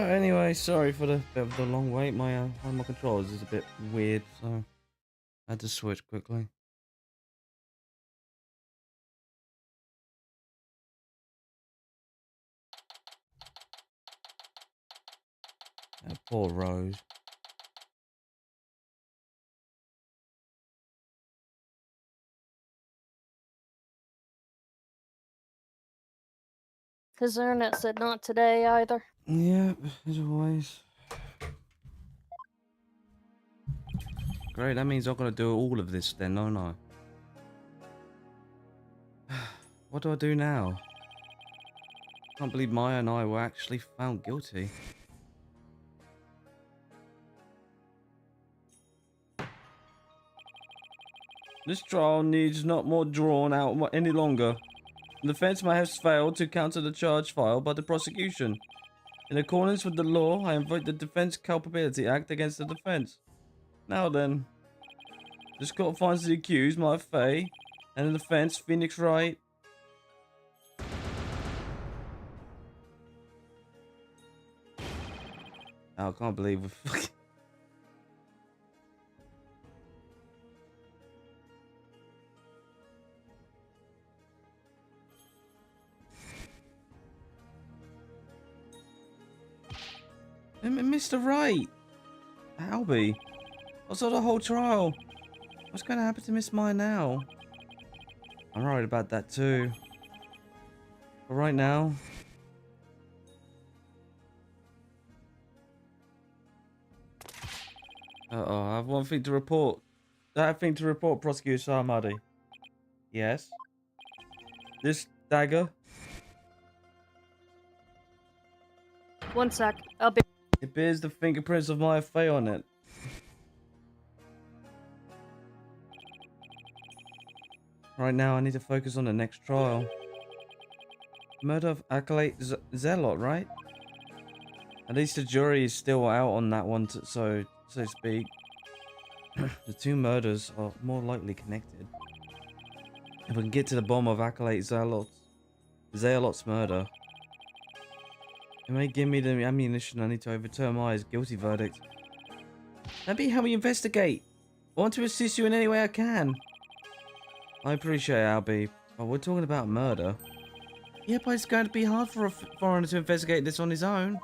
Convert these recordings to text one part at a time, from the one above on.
Anyway, sorry for the bit of the long wait. One of my controllers is a bit weird, so I had to switch quickly. Poor Rose. His internet said not today either. Yep, as always. Great, that means I'm gonna do all of this then, don't I? What do I do now? Can't believe Maya and I were actually found guilty. This trial needs not more drawn out any longer. The defense may have failed to counter the charge filed by the prosecution. In accordance with the law, I invoke the Defense Culpability Act against the defense. Now then, this court finds the accused, Maya Fey, and the defense, Phoenix Wright. Oh, I can't believe we're fucking... Mr. Wright! Albie! I saw the whole trial. What's going to happen to Miss Maya now? I'm worried about that too. But right now... Uh-oh, I have one thing to report. Prosecutor Sarmadi. Yes? This dagger? One sec, I'll be. It bears the fingerprints of Maya Fey on it. Right now, I need to focus on the next trial. Murder of Acolyte Zealot, right? At least the jury is still out on that one, so to speak. The two murders are more likely connected. If we can get to the bottom of Acolyte Zealot's murder, it may give me the ammunition I need to overturn Maya's guilty verdict. That'd be how we investigate. I want to assist you in any way I can. I appreciate it, Albie, but we're talking about murder. Yeah, but it's going to be hard for a foreigner to investigate this on his own.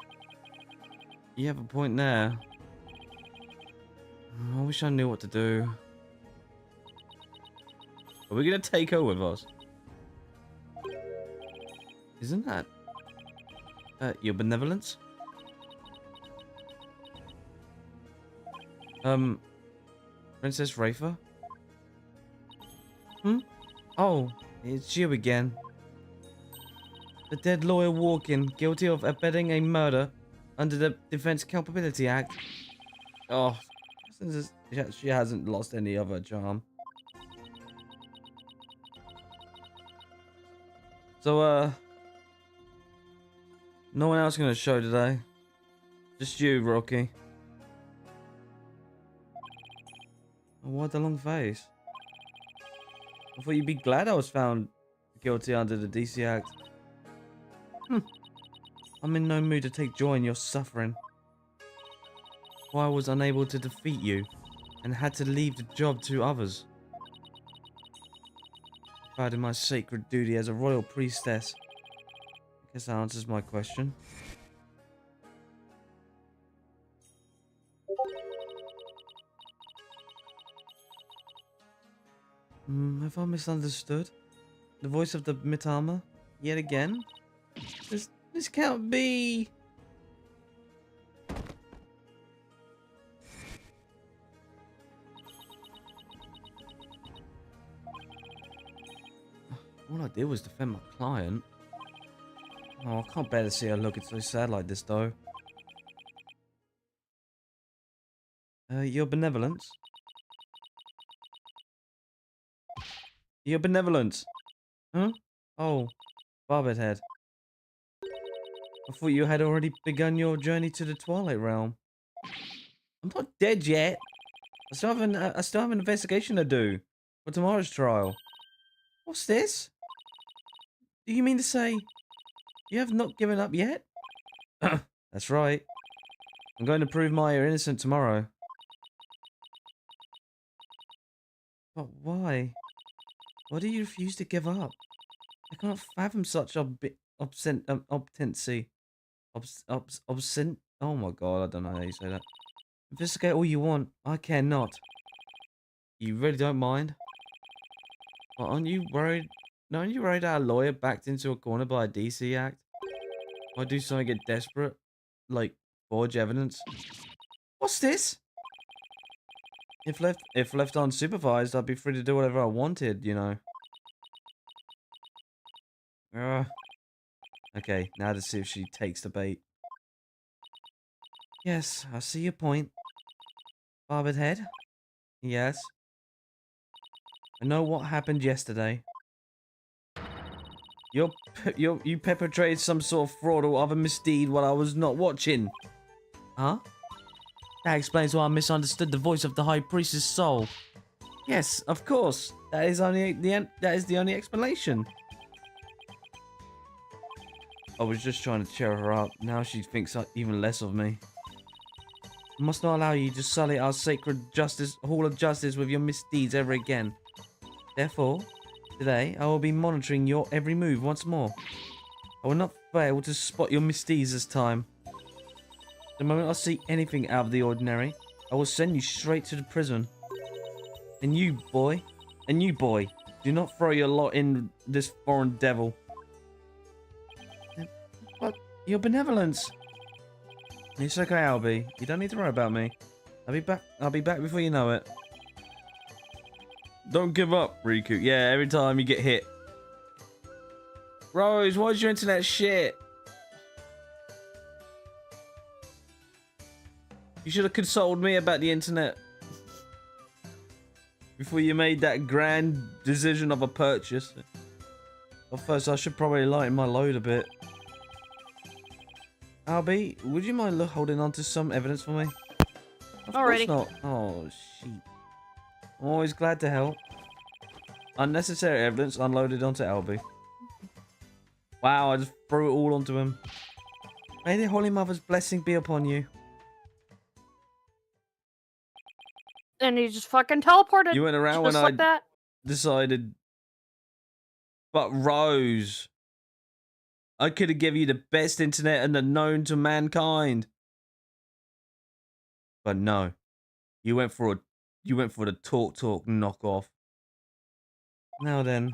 You have a point there. I wish I knew what to do. Are we going to take her with us? Isn't that... your benevolence? Princess Rafer? Oh, it's you again. The dead lawyer Walken, guilty of abetting a murder under the Defense Culpability Act. Oh, she hasn't lost any of her charm. So, no one else gonna show today. Just you, Rocky. Why the long face? I thought you'd be glad I was found guilty under the DC Act. I'm in no mood to take joy in your suffering. Why I was unable to defeat you and had to leave the job to others. Proud of my sacred duty as a royal priestess. I guess that answers my question. Have I misunderstood? The voice of the Mitama? Yet again? This can't be... All I did was defend my client. Oh, I can't bear to see her looking so sad like this, though. Your benevolence? Your benevolence? Huh? Oh, Barbed Head. I thought you had already begun your journey to the Twilight Realm. I'm not dead yet. I still have an investigation to do for tomorrow's trial. What's this? Do you mean to say you have not given up yet? That's right. I'm going to prove Maya innocent tomorrow. But why? Why do you refuse to give up? I cannot fathom such obstinacy. Oh my god, I don't know how you say that. Investigate all you want. I care not. You really don't mind? Well, aren't you worried? No, aren't you worried our lawyer backed into a corner by a DC act? Might do something get desperate? Like, forge evidence? What's this? If left unsupervised, I'd be free to do whatever I wanted, you know. Okay, now to see if she takes the bait. Yes, I see your point. Barbed head? Yes. I know what happened yesterday. You perpetrated some sort of fraud or other misdeed while I was not watching. Huh? That explains why I misunderstood the voice of the High Priestess' soul. Yes, of course. That is the only explanation. I was just trying to cheer her up. Now she thinks even less of me. I must not allow you to sully our sacred hall of justice with your misdeeds ever again. Therefore, today I will be monitoring your every move once more. I will not fail to spot your misdeeds this time. The moment I see anything out of the ordinary, I will send you straight to the prison. And you, boy, do not throw your lot in this foreign devil. But your benevolence. It's okay, Albie. You don't need to worry about me. I'll be back before you know it. Don't give up, Riku. Yeah, every time you get hit. Rose, why's your internet shit? You should have consulted me about the internet before you made that grand decision of a purchase. But first, I should probably lighten my load a bit. Albie, would you mind holding on to some evidence for me? Of Alrighty. course not. Oh, sheep. I'm always glad to help. Unnecessary evidence unloaded onto Albie. Wow, I just threw it all onto him. May the Holy Mother's blessing be upon you. And he just fucking teleported. You went around just when like I that. decided. But Rose, I could have given you the best internet and the known to mankind. But no, you went for the talk knockoff. Now then,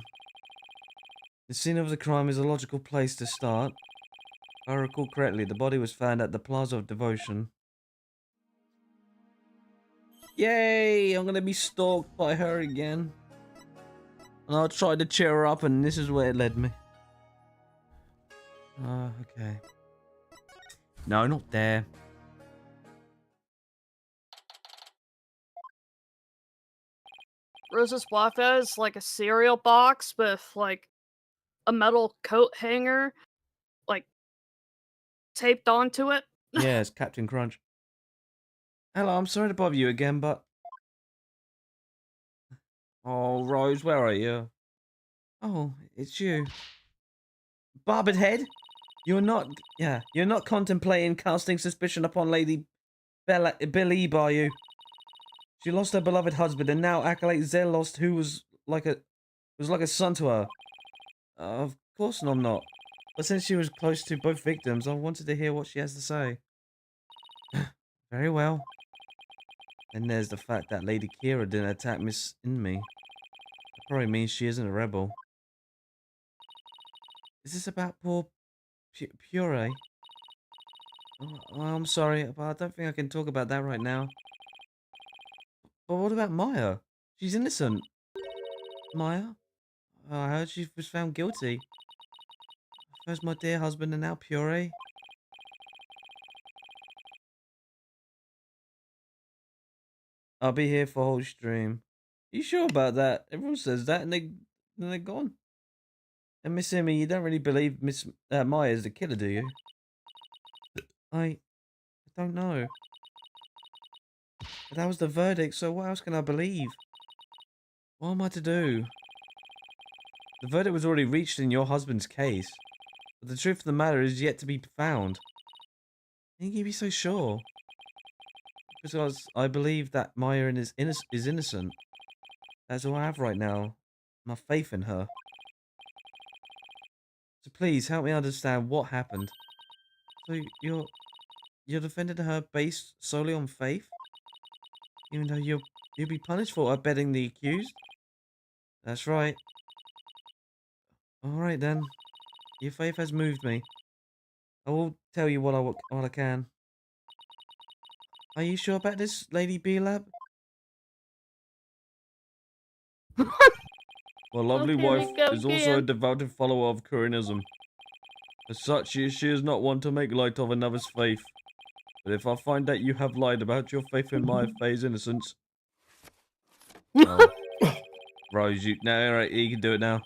the scene of the crime is a logical place to start. If I recall correctly, the body was found at the Plaza of Devotion. Yay! I'm gonna be stalked by her again. And I tried to cheer her up, and this is where it led me. Okay. No, not there. Rose's Wi-Fi is like a cereal box with like a metal coat hanger, like taped onto it. Yes, Captain Crunch. Hello, I'm sorry to bother you again, but... Oh, Rose, where are you? Oh, it's you. Barbed head? You're not contemplating casting suspicion upon Lady Billy, are you? She lost her beloved husband, and now Acolyte Zelost, who was like a son to her. Of course I'm not. But since she was close to both victims, I wanted to hear what she has to say. Very well. And there's the fact that Lady Kira didn't attack Miss in me. That probably means she isn't a rebel. Is this about poor Puree? Oh, I'm sorry, but I don't think I can talk about that right now. But what about Maya? She's innocent. Maya? Oh, I heard she was found guilty. First my dear husband and now Puree. I'll be here for whole stream. You sure about that? Everyone says that and they're gone. And Miss Emmy, you don't really believe Miss Maya is the killer, do you? I don't know. But that was the verdict, so what else can I believe? What am I to do? The verdict was already reached in your husband's case. But the truth of the matter is yet to be found. How can you be so sure? because I believe that Maya is innocent. That's all I have right now. My faith in her. So please help me understand what happened. So you're defending her based solely on faith, even though you'll be punished for abetting the accused. That's right. All right then. Your faith has moved me. I will tell you what I can. Are you sure about this, Lady B-Lab? My lovely Okay, wife we go is also a again. devoted follower of Koreanism. As such, she is not one to make light of another's faith. But if I find that you have lied about your faith in my Faye's innocence... Oh, Rose, no, alright, you can do it now.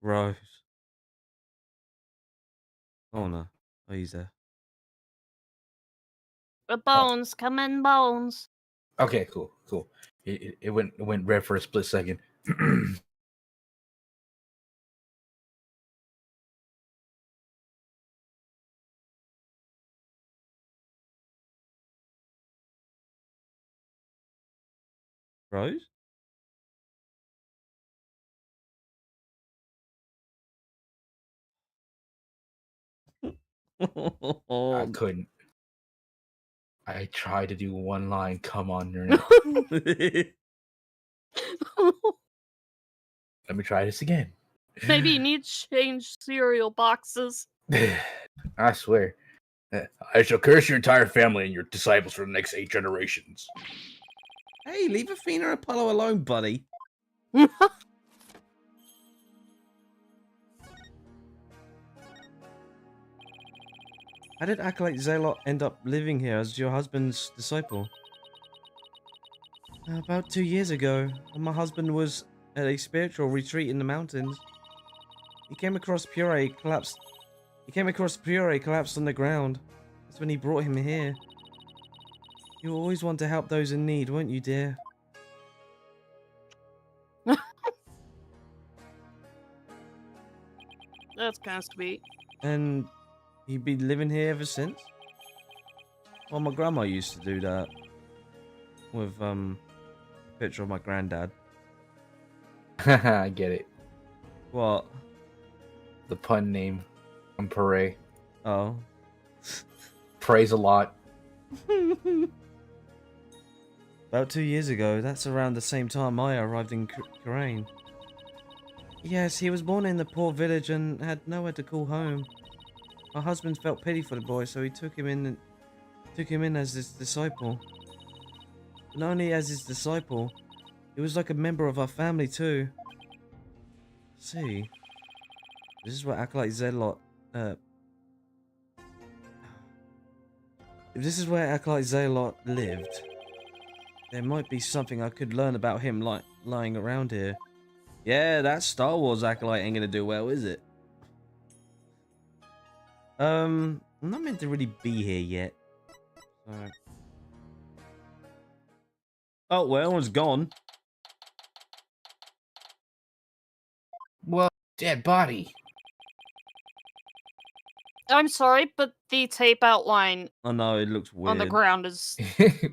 Rose. Oh no. Oh, he's there. The bones, come in bones. Okay, cool. It went red for a split second. Rose? I couldn't. I tried to do one line. Come on, internet. Let me try this again. Maybe you need to change cereal boxes. I swear. I shall curse your entire family and your disciples for the next 8 generations. Hey, leave Athena and Apollo alone, buddy. How did Acolyte Zelot end up living here as your husband's disciple? About 2 years ago, when my husband was at a spiritual retreat in the mountains, he came across Puree collapsed on the ground. That's when he brought him here. You always want to help those in need, won't you, dear? That's kind of sweet. And you've been living here ever since? Well, my grandma used to do that. With, a picture of my granddad. I get it. What? The pun name on Parade. Oh. Praise a lot. About 2 years ago, that's around the same time Maya arrived in Karain. Yes, he was born in the poor village and had nowhere to call home. My husband felt pity for the boy, so he took him in as his disciple. But not only as his disciple, he was like a member of our family too. See, this is where Acolyte Zelot, if this is where Acolyte Zelot lived, there might be something I could learn about him lying around here. Yeah, that Star Wars Acolyte ain't gonna do well, is it? I'm not meant to really be here yet. So... Oh, well, everyone's gone. Well, dead body. I'm sorry, but the tape outline Oh no, it looks weird. on the ground is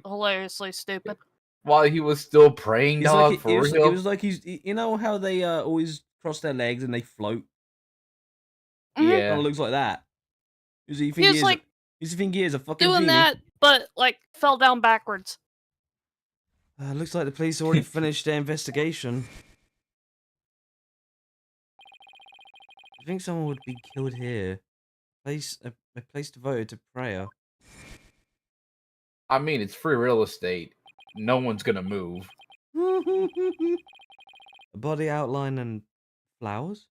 hilariously stupid. While he was still praying, He's dog, like, for it real. was like you know how they always cross their legs and they float? Yeah. Kind of looks like that. He was like he is a fucking doing genie? that, but like fell down backwards. Looks like the police already finished their investigation. I think someone would be killed here. A place devoted to prayer. I mean, it's free real estate. No one's gonna move. A body outline and flowers?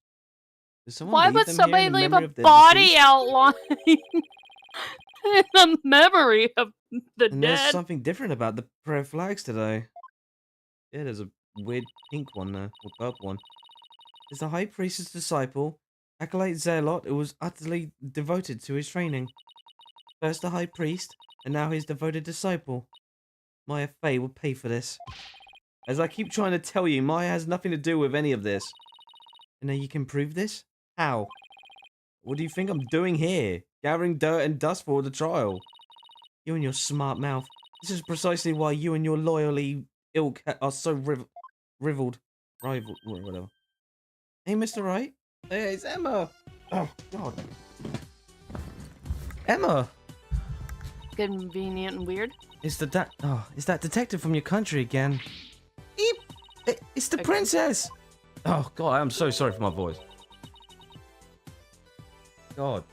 Did someone Why leave would them somebody here in the leave memory a of their body deceased? outline in the memory of the And there's dead? something different about the prayer flags today. Yeah, there's a weird pink one there, or purple one. There's the high priest's disciple, Acolyte Zelot, who was utterly devoted to his training. First the high priest, and now his devoted disciple. Maya Fey will pay for this. As I keep trying to tell you, Maya has nothing to do with any of this. And now you can prove this? How? What do you think I'm doing here? gathering dirt and dust for the trial. You and your smart mouth. This is precisely why you and your loyally ilk are so rivaled. Whatever. Hey, Mr. Wright. Hey, it's Emma. Oh, God. Emma. Convenient and weird. It's that detective from your country again. It's the Okay. princess. Oh, God, I'm so sorry for my voice. God.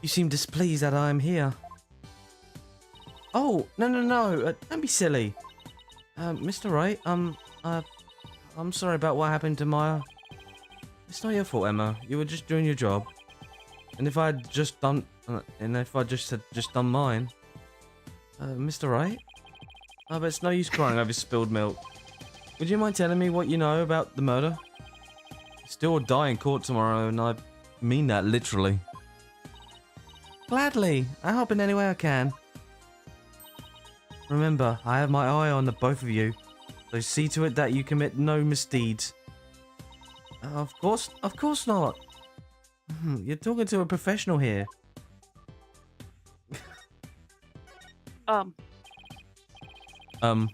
You seem displeased that I am here. Oh, no. Don't be silly. Mr. Wright, I'm sorry about what happened to Maya. It's not your fault, Emma. You were just doing your job. And if I had just done, had done mine, Mr. Wright, but it's no use crying over spilled milk. Would you mind telling me what you know about the murder? Still or die in court tomorrow, and I mean that literally. Gladly. I'll help in any way I can. Remember, I have my eye on the both of you, so see to it that you commit no misdeeds. Of course not. You're talking to a professional here.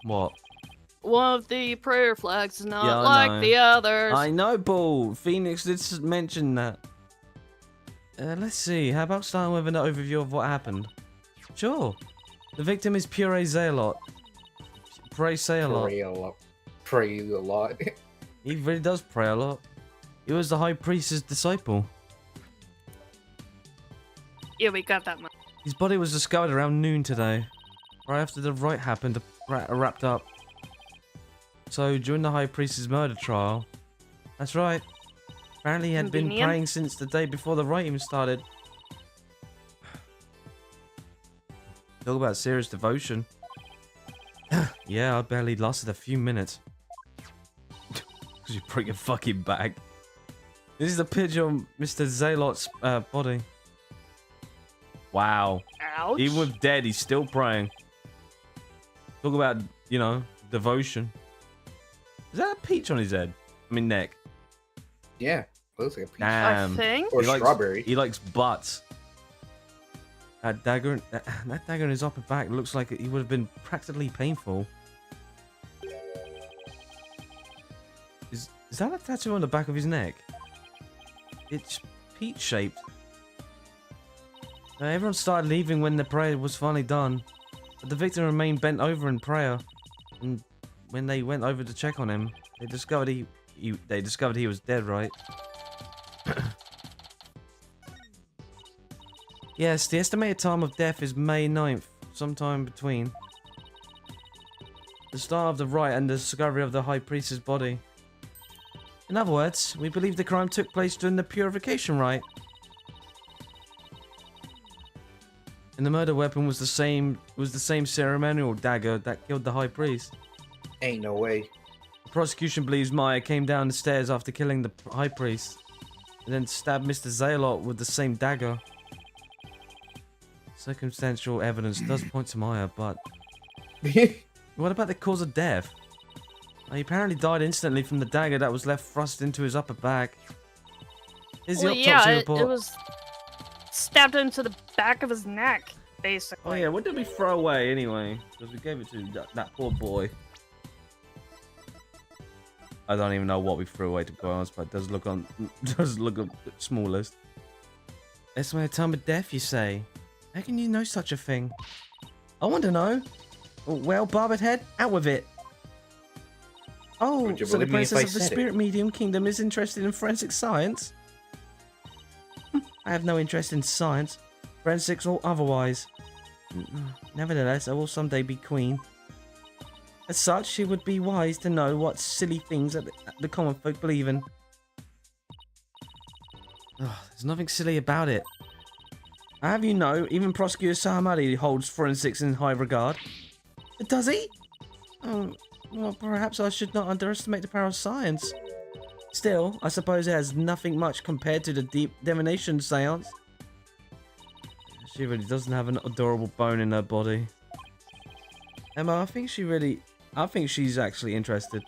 What? One of the prayer flags is not Yeah, I like know. the others. I know, Bull. Phoenix did mention that. Let's see. How about starting with an overview of what happened? Sure. The victim is Pure Zealot. Pray say a lot. Pray a lot. He really does pray a lot. He was the high priest's disciple. Yeah, we got that much. His body was discovered around noon today, right after the rite happened wrapped up. So during the high priest's murder trial, that's right. Apparently he had been Convenient. praying since the day before the rite even started. Talk about serious devotion. Yeah, I barely lasted a few minutes. Because you broke your fucking back. This is a picture of Mr. Zealot's body. Wow. Ouch. Even with dead, he's still praying. Talk about, devotion. Is that a peach on his head? I mean, neck. Yeah, looks like a peach. Damn. I think. Or He likes- strawberry. He likes butts. That dagger in his upper back looks like he would have been practically painful. Is that a tattoo on the back of his neck? It's peach shaped. Everyone started leaving when the prayer was finally done, but the victim remained bent over in prayer. And when they went over to check on him, they discovered he was dead. Right? Yes, the estimated time of death is May 9th, sometime between the start of the rite and the discovery of the high priest's body. In other words, we believe the crime took place during the purification rite. And the murder weapon was the same ceremonial dagger that killed the high priest. Ain't no way. The prosecution believes Maya came down the stairs after killing the high priest, and then stabbed Mr. Zealot with the same dagger. Circumstantial evidence does point to Maya, but what about the cause of death? He apparently died instantly from the dagger that was left thrust into his upper back. Here's the Well, autopsy yeah, report. it was stabbed into the back of his neck, basically. Oh yeah, what did we throw away anyway? Because we gave it to that poor boy. I don't even know what we threw away, to be honest, but it does look on a small list. Estimated time of death, you say? How can you know such a thing? I want to know. Well, Barbered Head, out with it. Oh, Would you so the believe me if I princess of the said it? spirit medium kingdom is interested in forensic science? I have no interest in science, forensics or otherwise. Nevertheless, I will someday be queen. As such, it would be wise to know what silly things that the common folk believe in. There's nothing silly about it. I have you know, even Prosecutor Sahamadi holds forensics in high regard. Does he? Well, perhaps I should not underestimate the power of science. Still, I suppose it has nothing much compared to the deep divination seance. She really doesn't have an adorable bone in her body. Emma, I think she's actually interested.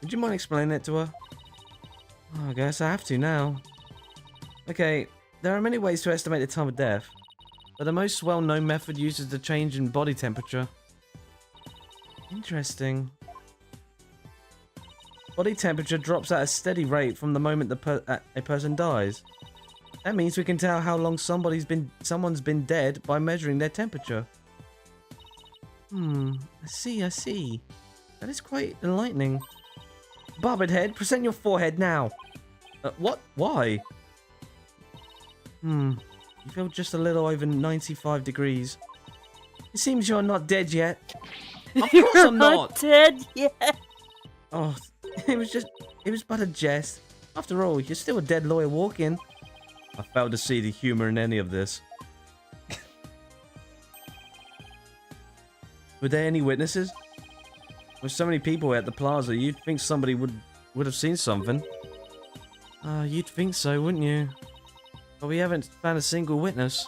Would you mind explaining it to her? Oh, I guess I have to now. Okay, there are many ways to estimate the time of death, but the most well-known method uses the change in body temperature. Interesting. Body temperature drops at a steady rate from the moment a person dies. That means we can tell how long someone's been dead by measuring their temperature. I see. That is quite enlightening. Barbed head, present your forehead now. What? Why? You feel just a little over 95 degrees. It seems you're not dead yet. Of course I'm not dead yet. Oh, it was but a jest. After all, you're still a dead lawyer walking. I failed to see the humor in any of this. Were there any witnesses? With so many people at the plaza, you'd think somebody would have seen something. You'd think so, wouldn't you? But we haven't found a single witness.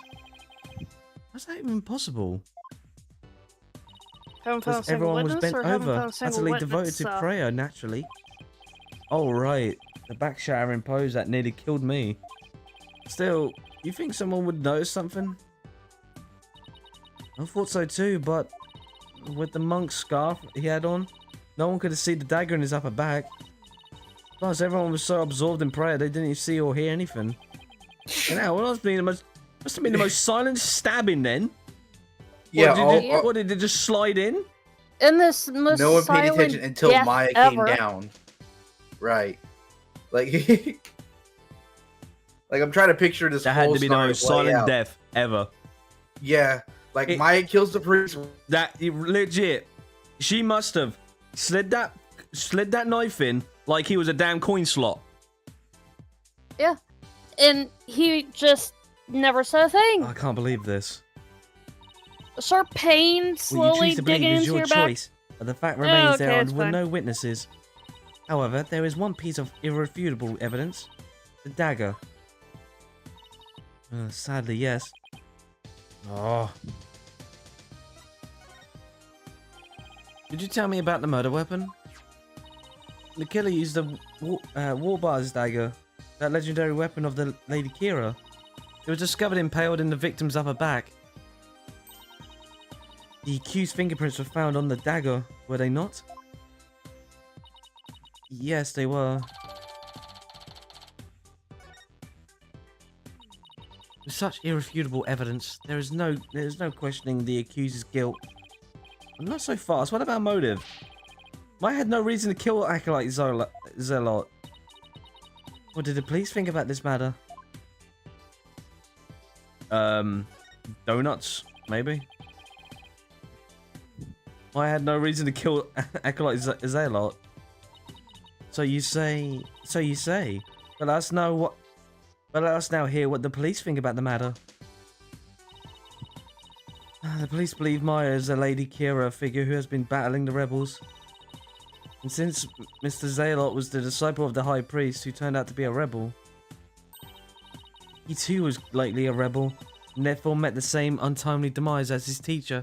How's that even possible? Haven't found a Because single everyone was witness, bent or haven't over, found a single utterly witness, devoted to prayer, naturally. Oh, right. The back-shattering pose that nearly killed me. Still, you think someone would notice something? I thought so too, but with the monk's scarf he had on, no one could have seen the dagger in his upper back. Plus, everyone was so absorbed in prayer they didn't even see or hear anything. And now, must have been the most silent stabbing then. Yeah. What did it just slide in? In this most No one paid silent attention until death Maya ever. came down. Right. Like, like I'm trying to picture this. That had whole to be the story most play silent out. death ever. Yeah. Like Maya kills the priest. Legit. She must have slid that knife in like he was a damn coin slot. Yeah. And he just never said a thing. I can't believe this. A sharp pain What you slowly choose to believe digging is into your your back. choice, but the fact remains okay, there it's were fine. no witnesses. However, there is one piece of irrefutable evidence: the dagger. Sadly, yes. Oh. Could you tell me about the murder weapon? The killer used the Warbar's dagger, that legendary weapon of the Lady Kira. It was discovered impaled in the victim's upper back. The accused fingerprints were found on the dagger, were they not? Yes, they were. With such irrefutable evidence, there is no questioning the accuser's guilt. But not so fast. What about motive? Maya had no reason to kill Acolyte Zealot. What did the police think about this matter? Donuts, maybe? Maya had no reason to kill Acolyte Zealot. So you say. But let us now hear what the police think about the matter. The police believe Maya is a Lady Kira figure who has been battling the rebels. And since Mr. Zealot was the disciple of the High Priest who turned out to be a rebel, he too was likely a rebel, and therefore met the same untimely demise as his teacher.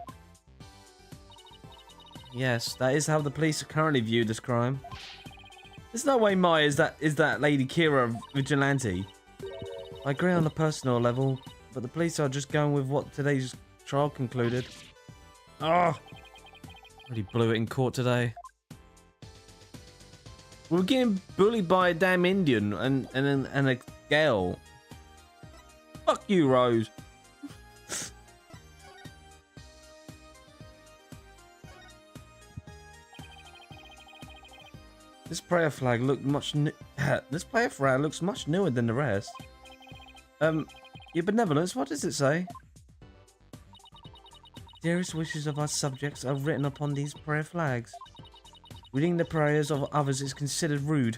Yes, that is how the police currently view this crime. There's no way Maya is that Lady Kira vigilante. I agree on a personal level, but the police are just going with what today's trial concluded. Oh, really blew it in court today. We're getting bullied by a damn Indian and a girl. Fuck you, Rose. This prayer flag looks much newer than the rest. Your benevolence, what does it say? Dearest wishes of our subjects are written upon these prayer flags. Reading the prayers of others is considered rude,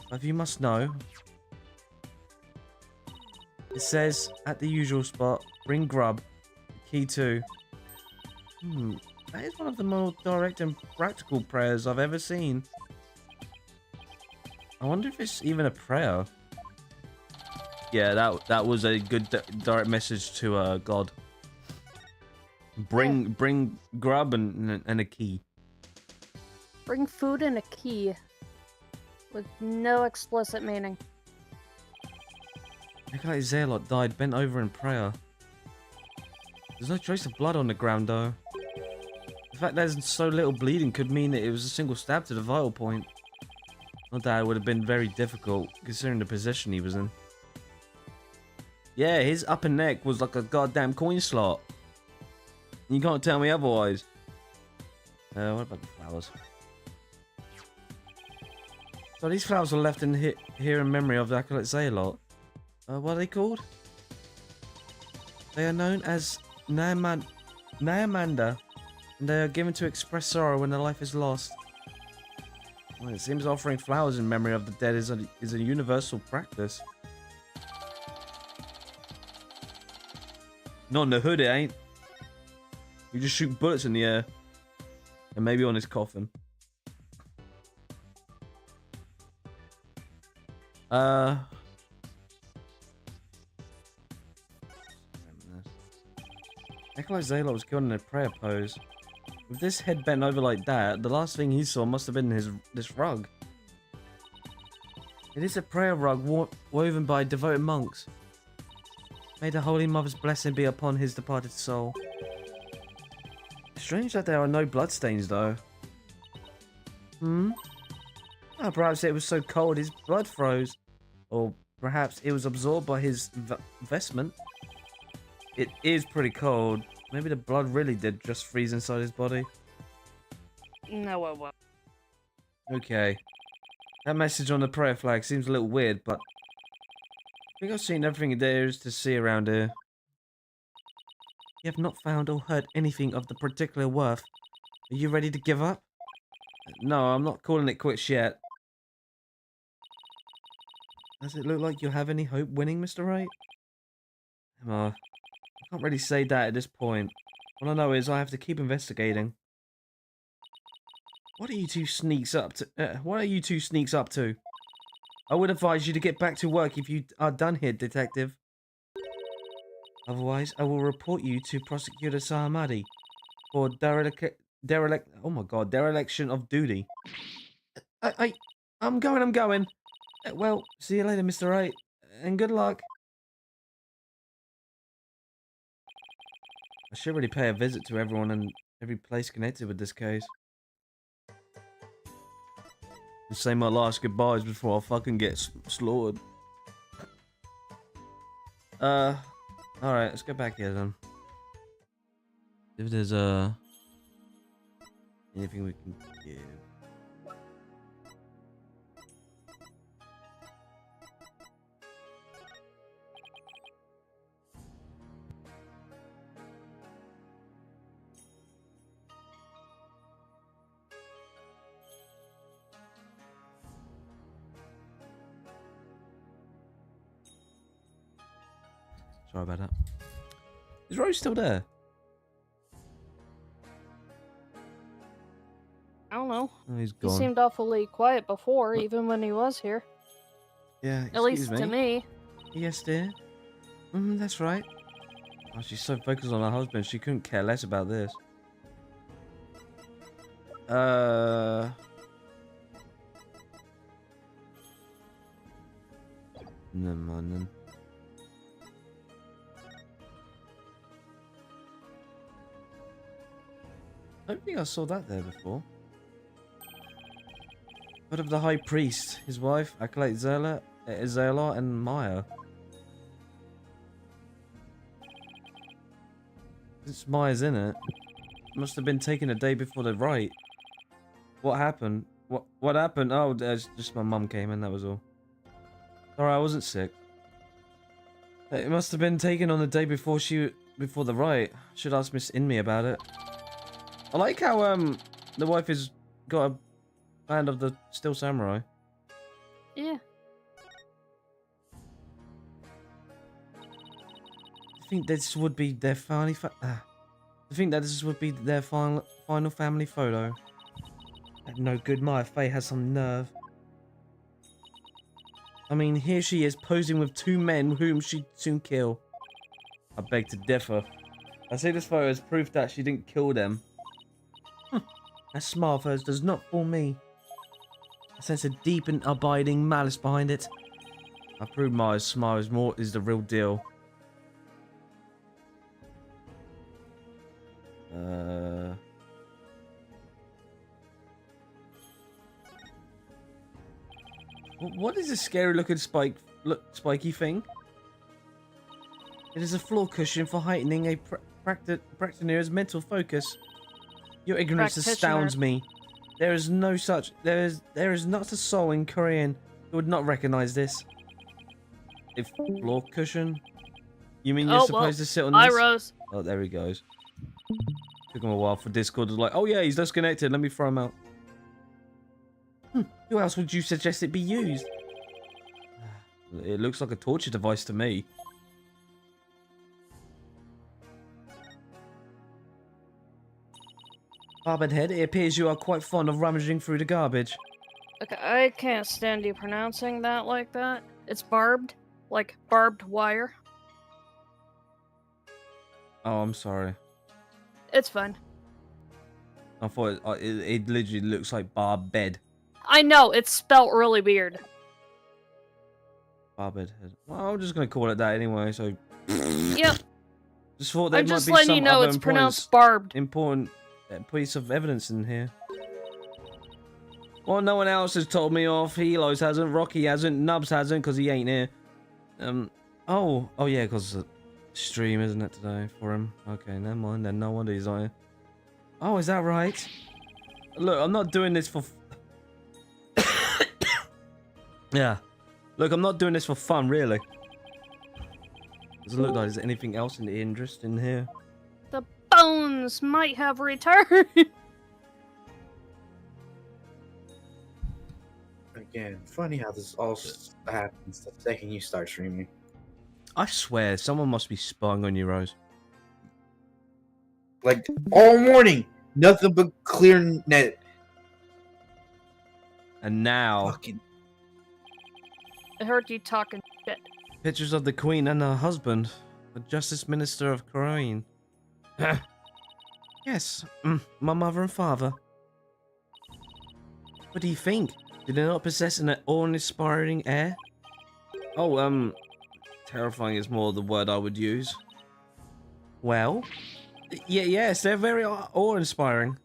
but you must know. It says, at the usual spot, bring grub, key 2. That is one of the more direct and practical prayers I've ever seen. I wonder if it's even a prayer. Yeah, that was a good direct message to God. Bring grub and a key. Bring food and a key. With no explicit meaning. Acolyte Zealot died bent over in prayer. There's no trace of blood on the ground though. The fact there's so little bleeding could mean that it was a single stab to the vital point. Not that it would have been very difficult, considering the position he was in. Yeah, his upper neck was like a goddamn coin slot. You can't tell me otherwise. What about the flowers? So these flowers are left in here in memory of the Acolyte Zealot. What are they called? They are known as Nyamanda, and they are given to express sorrow when their life is lost. Well, it seems offering flowers in memory of the dead is a universal practice. Not in the hood, it ain't. You just shoot bullets in the air. And maybe on his coffin. Acolyte Zealot was killed in a prayer pose. With this head bent over like that, the last thing he saw must have been this rug. It is a prayer rug woven by devoted monks. May the Holy Mother's blessing be upon his departed soul. Strange that there are no bloodstains, though. Oh, perhaps it was so cold his blood froze. Or perhaps it was absorbed by his vestment. It is pretty cold. Maybe the blood really did just freeze inside his body. No, it won't. Okay. That message on the prayer flag seems a little weird, but I think I've seen everything there is to see around here. You have not found or heard anything of the particular worth. Are you ready to give up? No, I'm not calling it quits yet. Does it look like you have any hope winning, Mr. Wright? I can't really say that at this point. All I know is I have to keep investigating. What are you two sneaks up to? I would advise you to get back to work if you are done here, detective. Otherwise, I will report you to Prosecutor Sahamadi for dereliction of duty. I'm going. Well, see you later, Mr. Wright, and good luck. I should really pay a visit to everyone and every place connected with this case. And say my last goodbyes before I fucking get slaughtered. Alright, let's go back here then. If there's anything we can give. Sorry about that. Is Rose still there? I don't know. Oh, he's He gone. seemed awfully quiet before, even when he was here. Yeah, At least excuse to me. Yes, dear. That's right. Oh, she's so focused on her husband, she couldn't care less about this. Never mind then. I don't think I saw that there before. But of the High Priest, his wife, Acolyte Zealot, and Maya. Since Maya's in it, must have been taken a day before the rite. What happened? What happened? Oh, just my mum came in, that was all. Sorry, I wasn't sick. It must have been taken on the day before the rite. Should ask Miss Inmi about it. I like how the wife has got a band of the Still Samurai. Yeah. I think this would be their final family photo. No good, Maya Fey has some nerve. I mean, here she is posing with two men whom she'd soon kill. I beg to differ. I see this photo as proof that she didn't kill them. That smile of hers does not fool me. I sense a deep and abiding malice behind it. I proved my smile is the real deal. What is this scary looking spiky thing? It is a floor cushion for heightening a practitioner's mental focus. Your ignorance astounds me. There is not a soul in Korean who would not recognize this. A floor cushion? You mean you're supposed to sit on this? Hi, Rose. Oh, there he goes. Took him a while for Discord to like, oh yeah, he's disconnected. Let me throw him out. Who else would you suggest it be used? It looks like a torture device to me. Barbed head, it appears you are quite fond of rummaging through the garbage. Okay, I can't stand you pronouncing that like that. It's barbed, like barbed wire. Oh, I'm sorry. It's fine. I thought it literally looks like barbed bed. I know, it's spelt really weird. Barbed head. Well, I'm just gonna call it that anyway. So. Yep. Just thought there I'm might just be letting some you know other it's pronounced barbed. important piece of evidence in here. Well, no one else has told me off. Helos hasn't, Rocky hasn't, Nubs hasn't, because he ain't here. Oh yeah, because it's a stream, isn't it, today for him? Okay, never mind then. No wonder he's not here. Oh, is that right? Look, I'm not doing this for. Yeah. Look, I'm not doing this for fun, really. Does it look like there's anything else in interest in here? The bones might have returned. Again, funny how this all happens the second you start streaming. I swear, someone must be spying on you, Rose. Like, all morning, nothing but clear net. And now, Fucking I heard you talking shit. pictures of the Queen and her husband, the Justice Minister of Korean. Yes, my mother and father. What do you think? Do they not possess an awe-inspiring air? Oh, terrifying is more the word I would use. Well, yes, they're very awe-inspiring.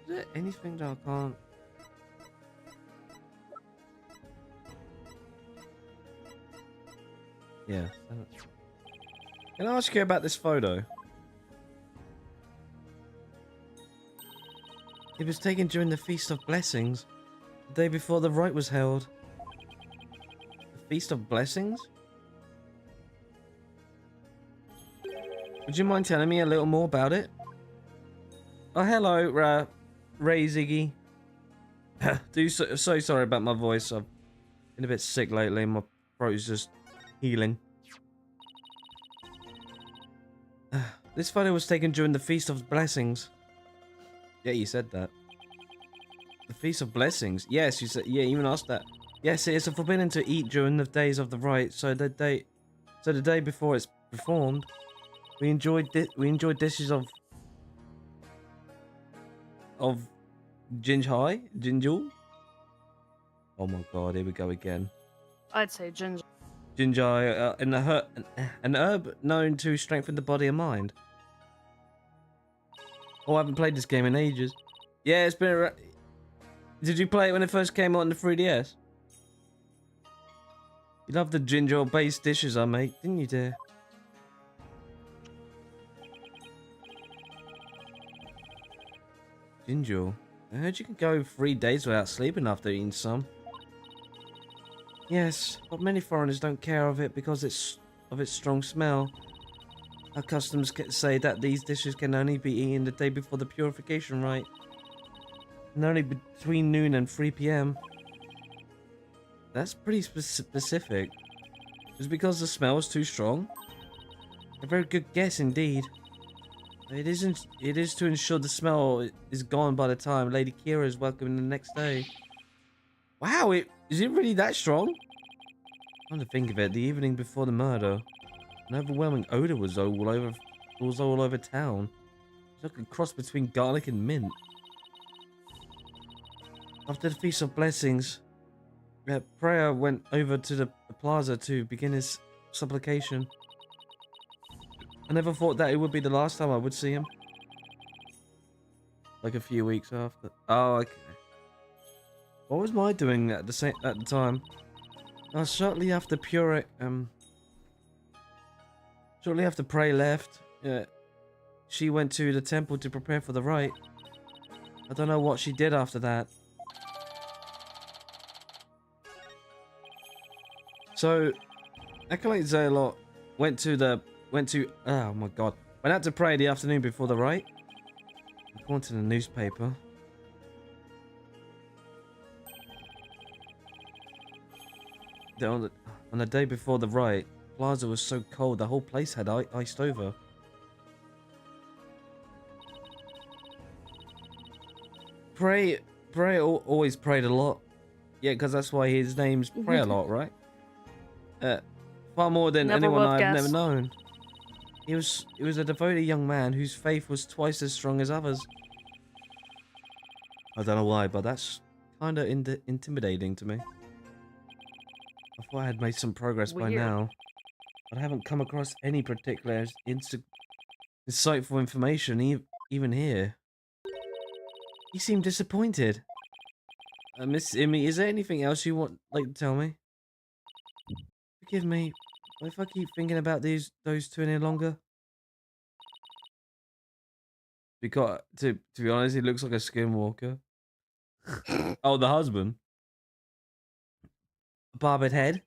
Is there anything that I can't? Yeah. Can I ask you about this photo? It was taken during the Feast of Blessings, the day before the rite was held. The Feast of Blessings? Would you mind telling me a little more about it? Oh, hello, Ray Ziggy. So sorry about my voice. I've been a bit sick lately. My throat is just healing. This photo was taken during the Feast of Blessings. Yeah, you said that. The Feast of Blessings. Yes, you said. Yeah, you even asked that. Yes, it is forbidden to eat during the days of the rite. So the day before it's performed, we enjoyed dishes of Jinjul. Oh my god, here we go again. I'd say ginger. Ginger, an herb known to strengthen the body and mind. Oh, I haven't played this game in ages. Yeah, it's been. Did you play it when it first came out on the 3DS? You loved the ginger-based dishes I make, didn't you, dear? Ginger. I heard you can go 3 days without sleeping after eating some. Yes, but many foreigners don't care of it because of its strong smell. Our customs say that these dishes can only be eaten the day before the purification rite, and only between noon and 3 p.m. That's pretty specific. Is it because the smell is too strong? A very good guess indeed. It is to ensure the smell is gone by the time Lady Kira is welcome the next day. Wow, is it really that strong? Come to think of it, the evening before the murder, an overwhelming odor was all over town. It's like a cross between garlic and mint. After the Feast of Blessings, Prayer went over to the plaza to begin his supplication. I never thought that it would be the last time I would see him. Like a few weeks after. Oh, okay. What was I doing at the time? Shortly after shortly after Prey left, she went to the temple to prepare for the rite. I don't know what she did after that. So, Acolyte Zealot went out to pray the afternoon before the rite. According to the newspaper. On the day before the rite, Plaza was so cold the whole place had iced over. Pray always prayed a lot. Yeah, because that's why his name's Pray a Lot, right? Far more than Never anyone would've I've never guessed. known. He was a devoted young man whose faith was twice as strong as others. I don't know why, but that's kind of intimidating to me. I thought I had made some progress by Weird. now, but I haven't come across any particular insightful information even here. He seemed disappointed. Miss Immy, is there anything else you want to tell me? Forgive me, but if I keep thinking about those two any longer. Because to be honest, he looks like a skinwalker. Oh, the husband. Barbed head.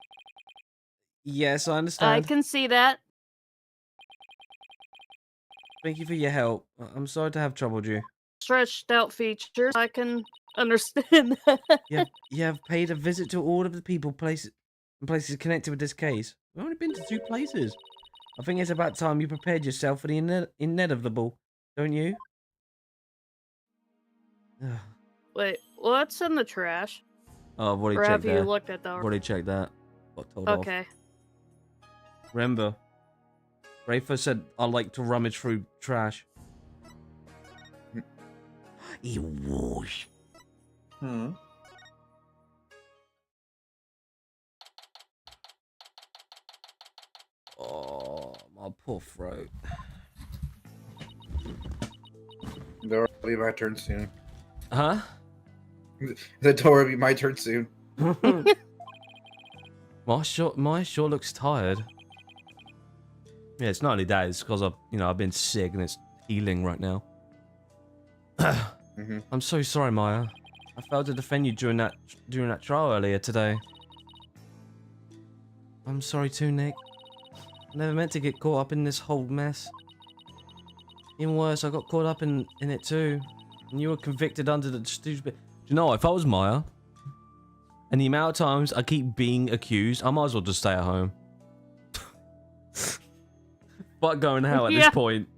Yes, I I understand. can see that. Thank you for your help. I'm sorry to have troubled you. Stretched out features. I can understand that. You have paid a visit to all of the places connected with this case. We've only been to 2 places. I think it's about time you prepared yourself for the inevitable, don't you? Wait, what's in the trash? Oh, I've already Or checked have you that. looked at that? I've already checked that. Got told off. Okay. Remember, Rafa said I like to rummage through trash. He was. Oh, my poor throat. It'll be my turn soon. Huh? The door will be my turn soon. My sure looks tired. Yeah, it's not only that, it's because I've been sick and it's healing right now. I'm so sorry, Maya. I failed to defend you during that trial earlier today. I'm sorry too, Nick. I never meant to get caught up in this whole mess. Even worse, I got caught up in it too. And you were convicted under the stupid... Do you know, if I was Maya, and the amount of times I keep being accused, I might as well just stay at home. Fuck going out at this point.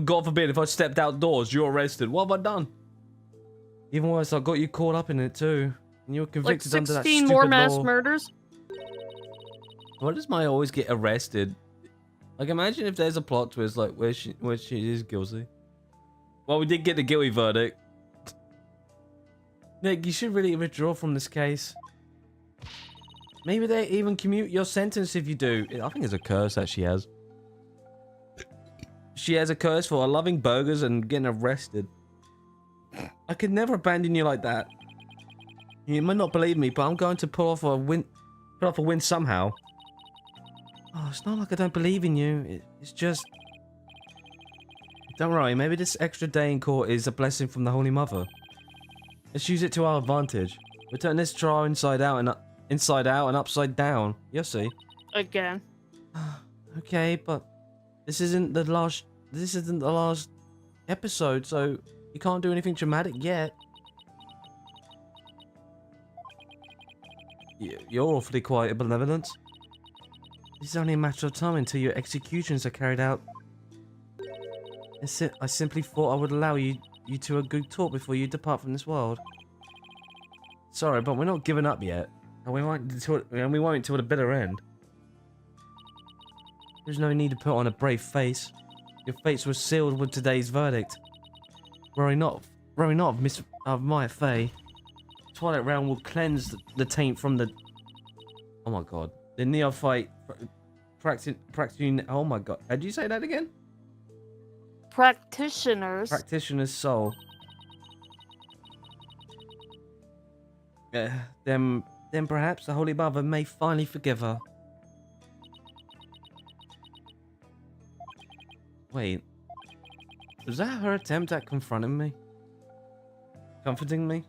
God forbid, if I stepped outdoors, you're arrested. What have I done? Even worse, I got you caught up in it too. And you were convicted under that 16 stupid more mass law. murders? Why does Maya always get arrested? Like, imagine if there's a plot twist, like, where she is guilty. Well, we did get the guilty verdict. Nick, you should really withdraw from this case. Maybe they even commute your sentence if you do. I think it's a curse that she has. She has a curse for loving burgers and getting arrested. I could never abandon you like that. You might not believe me, but I'm going to pull off a win somehow. Oh, it's not like I don't believe in you. It's just... Don't worry, maybe this extra day in court is a blessing from the Holy Mother. Let's use it to our advantage. We'll turn this trial inside out and upside down. You'll see. Again. Okay, but this isn't the last episode, so you can't do anything dramatic yet. You're awfully quiet and benevolent. It's only a matter of time until your executions are carried out. I simply thought I would allow you two a good talk before you depart from this world. Sorry, but we're not giving up yet. And we won't until the bitter end. There's no need to put on a brave face. Your fates were sealed with today's verdict. Worry not of my Fae. Twilight Realm will cleanse the taint from the... Oh my god. The neophyte... Oh my god. How'd you say that again? Practitioner's soul. Then perhaps the Holy Mother may finally forgive her. Wait. Was that her attempt at confronting me? Comforting me?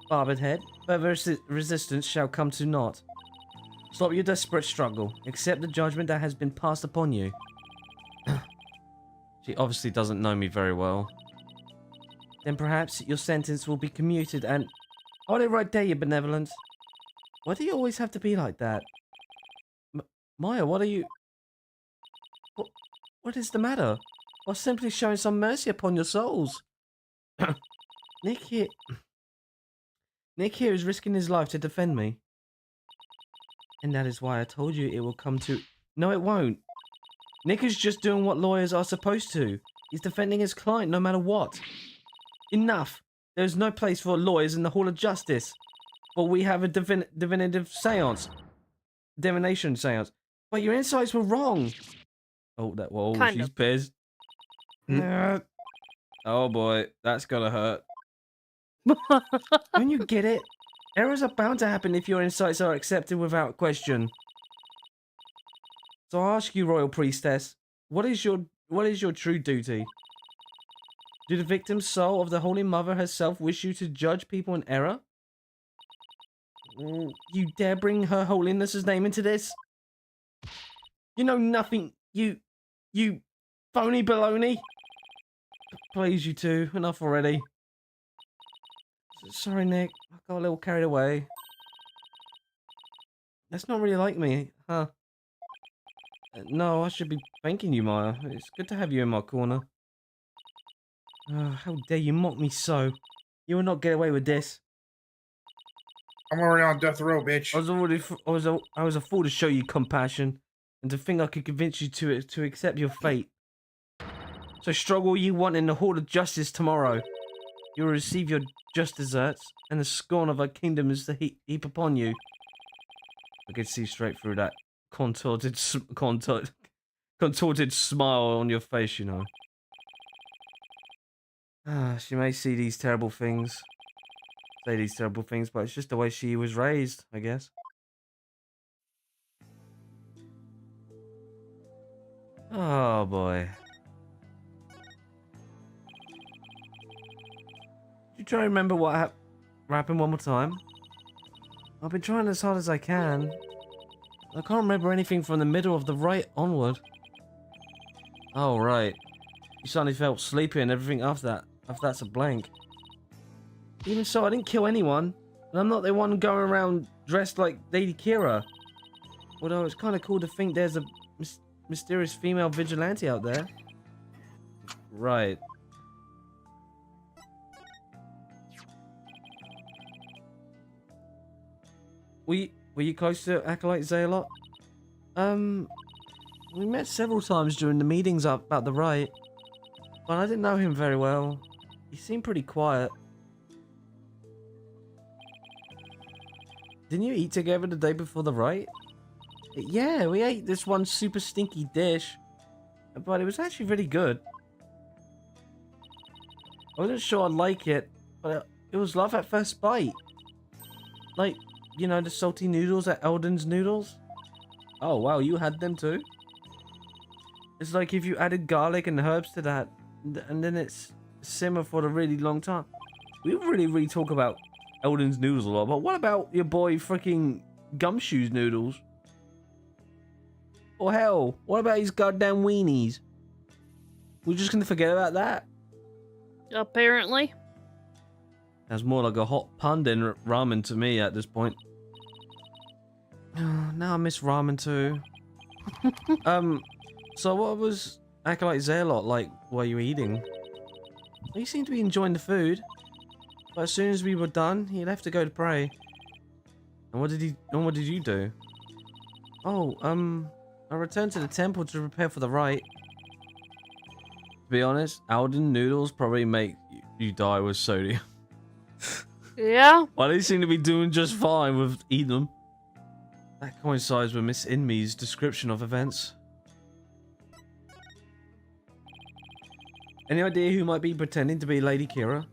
Barbed head, further resistance shall come to naught. Stop your desperate struggle. Accept the judgment that has been passed upon you. She obviously doesn't know me very well. Then perhaps your sentence will be commuted and... Hold it right there, your benevolence. Why do you always have to be like that? Maya, what are you... What is the matter? While simply showing some mercy upon your souls. Nick here is risking his life to defend me. And that is why I told you it will come to... No, it won't. Nick is just doing what lawyers are supposed to. He's defending his client no matter what. Enough. There is no place for lawyers in the Hall of Justice. But we have a divination seance. But your insights were wrong. Oh, she's pissed. Oh boy, that's gonna hurt. Don't you get it? Errors are bound to happen if your insights are accepted without question. So I ask you, Royal Priestess, what is your true duty? Do the victim's soul of the Holy Mother herself wish you to judge people in error? You dare bring Her Holiness's name into this? You know nothing, you phony baloney. Please, you two, enough already. Sorry, Nick, I got a little carried away. That's not really like me, huh? No, I should be thanking you, Maya. It's good to have you in my corner. How dare you mock me so? You will not get away with this. I'm already on death row, bitch. I was a fool to show you compassion, and to think I could convince you to accept your fate. So struggle you want in the Hall of Justice tomorrow. You will receive your just deserts, and the scorn of our kingdom is to heap upon you. I could see straight through that contorted smile on your face, you know. She may see these terrible things, say these terrible things, but it's just the way she was raised, I guess. Oh boy. You try to remember what happened one more time? I've been trying as hard as I can. I can't remember anything from the middle of the right onward. Oh, right. You suddenly felt sleepy and everything after that's a blank. Even so, I didn't kill anyone. And I'm not the one going around dressed like Lady Kira. Although it's kind of cool to think there's a mysterious female vigilante out there. Right. Were you close to Acolyte Zealot? We met several times during the meetings about the Wright, but I didn't know him very well. He seemed pretty quiet. Didn't you eat together the day before the Wright? Yeah, we ate this one super stinky dish, but it was actually really good. I wasn't sure I'd like it, but it was love at first bite. Like, you know, the salty noodles at Eldon's Noodles? Oh, wow, you had them too? It's like if you added garlic and herbs to that, and then it's simmer for a really long time. We really talk about Eldon's Noodles a lot, but what about your boy freaking Gumshoe's Noodles? Or hell, what about his goddamn weenies? We're just gonna forget about that? Apparently. That's more like a hot pun than ramen to me at this point. Now I miss ramen too. So what was Acolyte Zealot like while you were eating? Well, he seemed to be enjoying the food. But as soon as we were done, he left to go to pray. And what did you do? Oh, I returned to the temple to prepare for the rite. To be honest, Alden noodles probably make you die with sodium. Yeah. Well, they seem to be doing just fine with eating them. That coincides with Miss Inme's description of events. Any idea who might be pretending to be Lady Kira?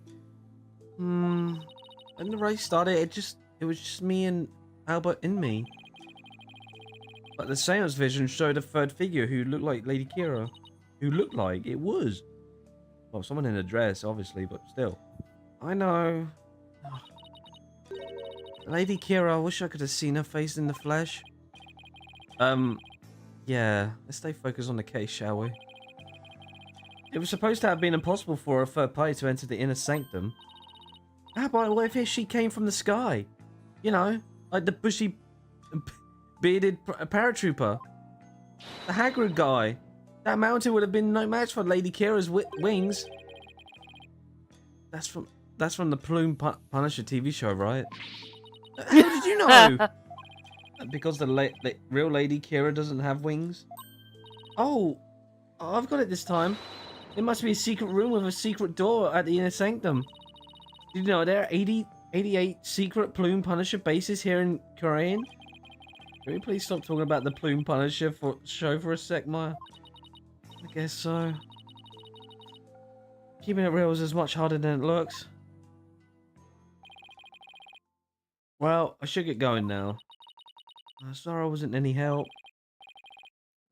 When the race started, it was just me and Albert Inme. But the seance vision showed a third figure who looked like Lady Kira. Who looked like it was. Well, someone in a dress, obviously, but still. I know. Lady Kira, I wish I could have seen her face in the flesh. Yeah, let's stay focused on the case, shall we? It was supposed to have been impossible for a third party to enter the inner sanctum. How about what if she came from the sky? You know, like the bushy, bearded paratrooper. The Hagrid guy. That mountain would have been no match for Lady Kira's wings. That's from the Plume Punisher TV show, right? How did you know? Because the real Lady Kira doesn't have wings? Oh, I've got it this time. It must be a secret room with a secret door at the inner sanctum. Did you know there are 88 secret Plume Punisher bases here in Korean? Can we please stop talking about the Plume Punisher show for a sec, Maya? I guess so. Keeping it real is as much harder than it looks. Well, I should get going now. Sorry I wasn't any help.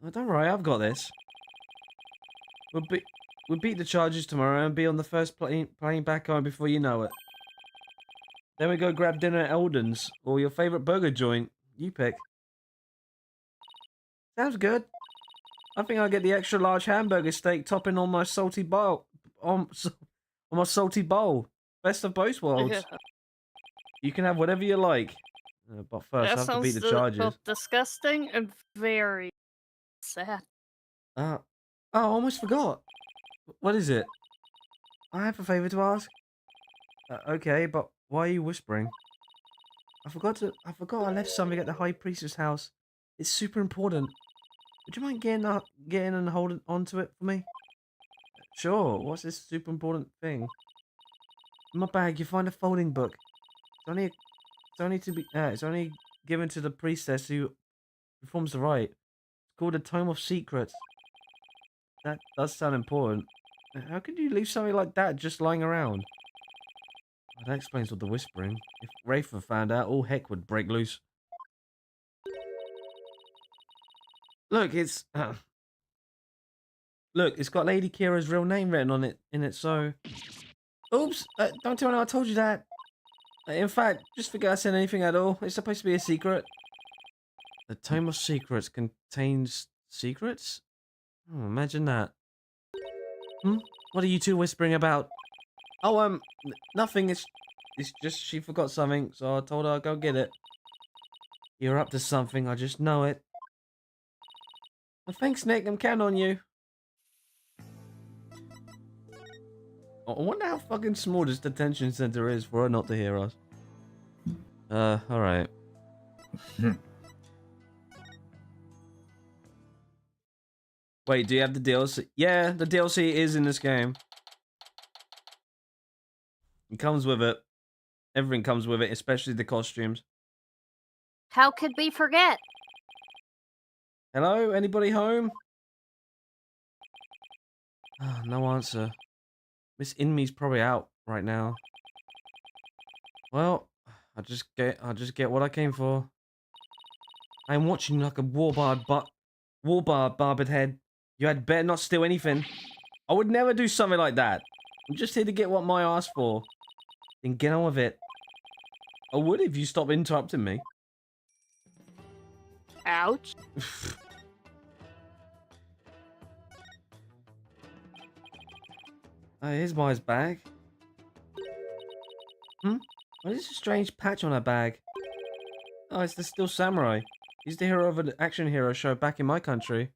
Oh, don't worry, I've got this. We'll beat the charges tomorrow and be on the first plane back home before you know it. Then we go grab dinner at Eldon's or your favorite burger joint. You pick. Sounds good. I think I'll get the extra large hamburger steak topping on my salty bowl. On my salty bowl. Best of both worlds. Yeah. You can have whatever you like. But first, I have to beat the charges. Both disgusting and very sad. Oh, I almost forgot. What is it? I have a favor to ask. Okay, but why are you whispering? I forgot I left something at the High Priestess house. It's super important. Would you mind getting and holding onto it for me? Sure. What's this super important thing? In my bag, you find a folding book. It's only given to the priestess who performs the rite. It's called a Tome of Secrets. That does sound important. How could you leave something like that just lying around? Well, that explains all the whispering. If Rafer found out, all heck would break loose. Look, it's got Lady Kira's real name written on it so. Oops! Don't tell anyone I told you that. In fact, just forget I said anything at all. It's supposed to be a secret. The Tome of Secrets contains secrets? Oh, imagine that. What are you two whispering about? Oh, nothing. It's just she forgot something, so I told her I'd go get it. You're up to something, I just know it. Well, thanks, Nick. I'm counting on you. I wonder how fucking small this detention center is for her not to hear us. Alright. Wait, do you have the DLC? Yeah, the DLC is in this game. It comes with it. Everything comes with it, especially the costumes. How could we forget? Hello? Anybody home? Oh, no answer. Miss Inme's probably out right now. Well, I'll just get what I came for. I'm watching you like a war-barbed head. You had better not steal anything. I would never do something like that. I'm just here to get what my asked for. Then get on with it. I would if you stopped interrupting me. Ouch. Oh, here's Maya's bag. What is a strange patch on her bag? Oh, it's the Steel Samurai. He's the hero of an action hero show back in my country.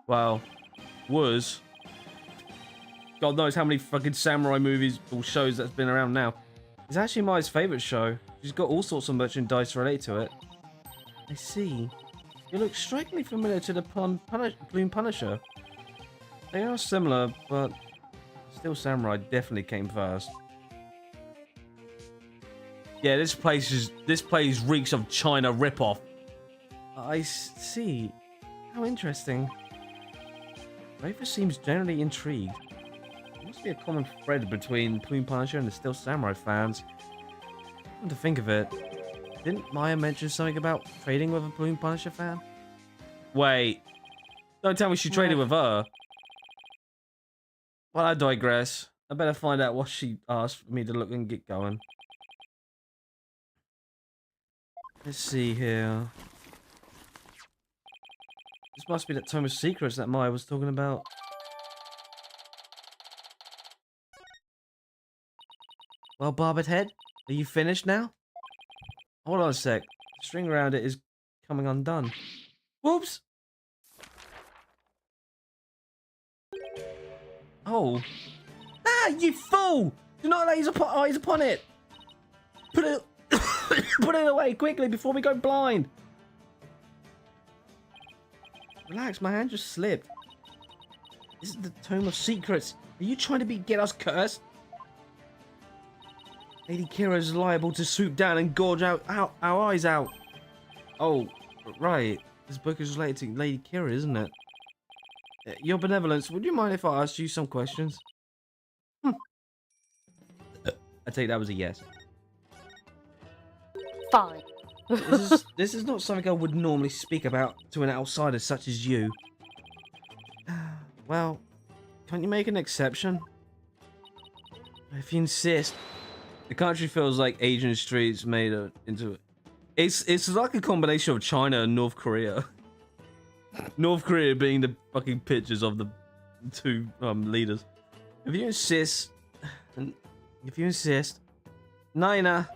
Well, was. God knows how many fucking samurai movies or shows that's been around now. It's actually Mai's favorite show. She's got all sorts of merchandise related to it. I see. You look strikingly familiar to the Bloom Punisher. They are similar, but Steel Samurai definitely came first. Yeah, this place reeks of China ripoff. I see. How interesting. Rafer seems generally intrigued. There must be a common thread between Plume Punisher and the Steel Samurai fans. Come to think of it, didn't Maya mention something about trading with a Plume Punisher fan? Wait, don't tell me she traded with her. Well, I digress. I better find out what she asked me to look and get going. Let's see here. This must be that Tome of Secrets that Maya was talking about. Well, Barbered Head, are you finished now? Hold on a sec. The string around it is coming undone. Whoops! Oh. Ah, you fool! Do not lay your eyes upon it! Put it... Put it away quickly before we go blind! Relax, my hand just slipped. This is the Tome of Secrets. Are you trying to get us cursed? Lady Kira is liable to swoop down and gorge our eyes out. Oh, right. This book is related to Lady Kira, isn't it? Your benevolence, would you mind if I asked you some questions? I take that was a yes. Fine. This is not something I would normally speak about to an outsider such as you. Well, can't you make an exception? If you insist. The country feels like Asian streets made into... It's like a combination of China and North Korea. North Korea being the fucking pictures of the two leaders. If you insist... Nina!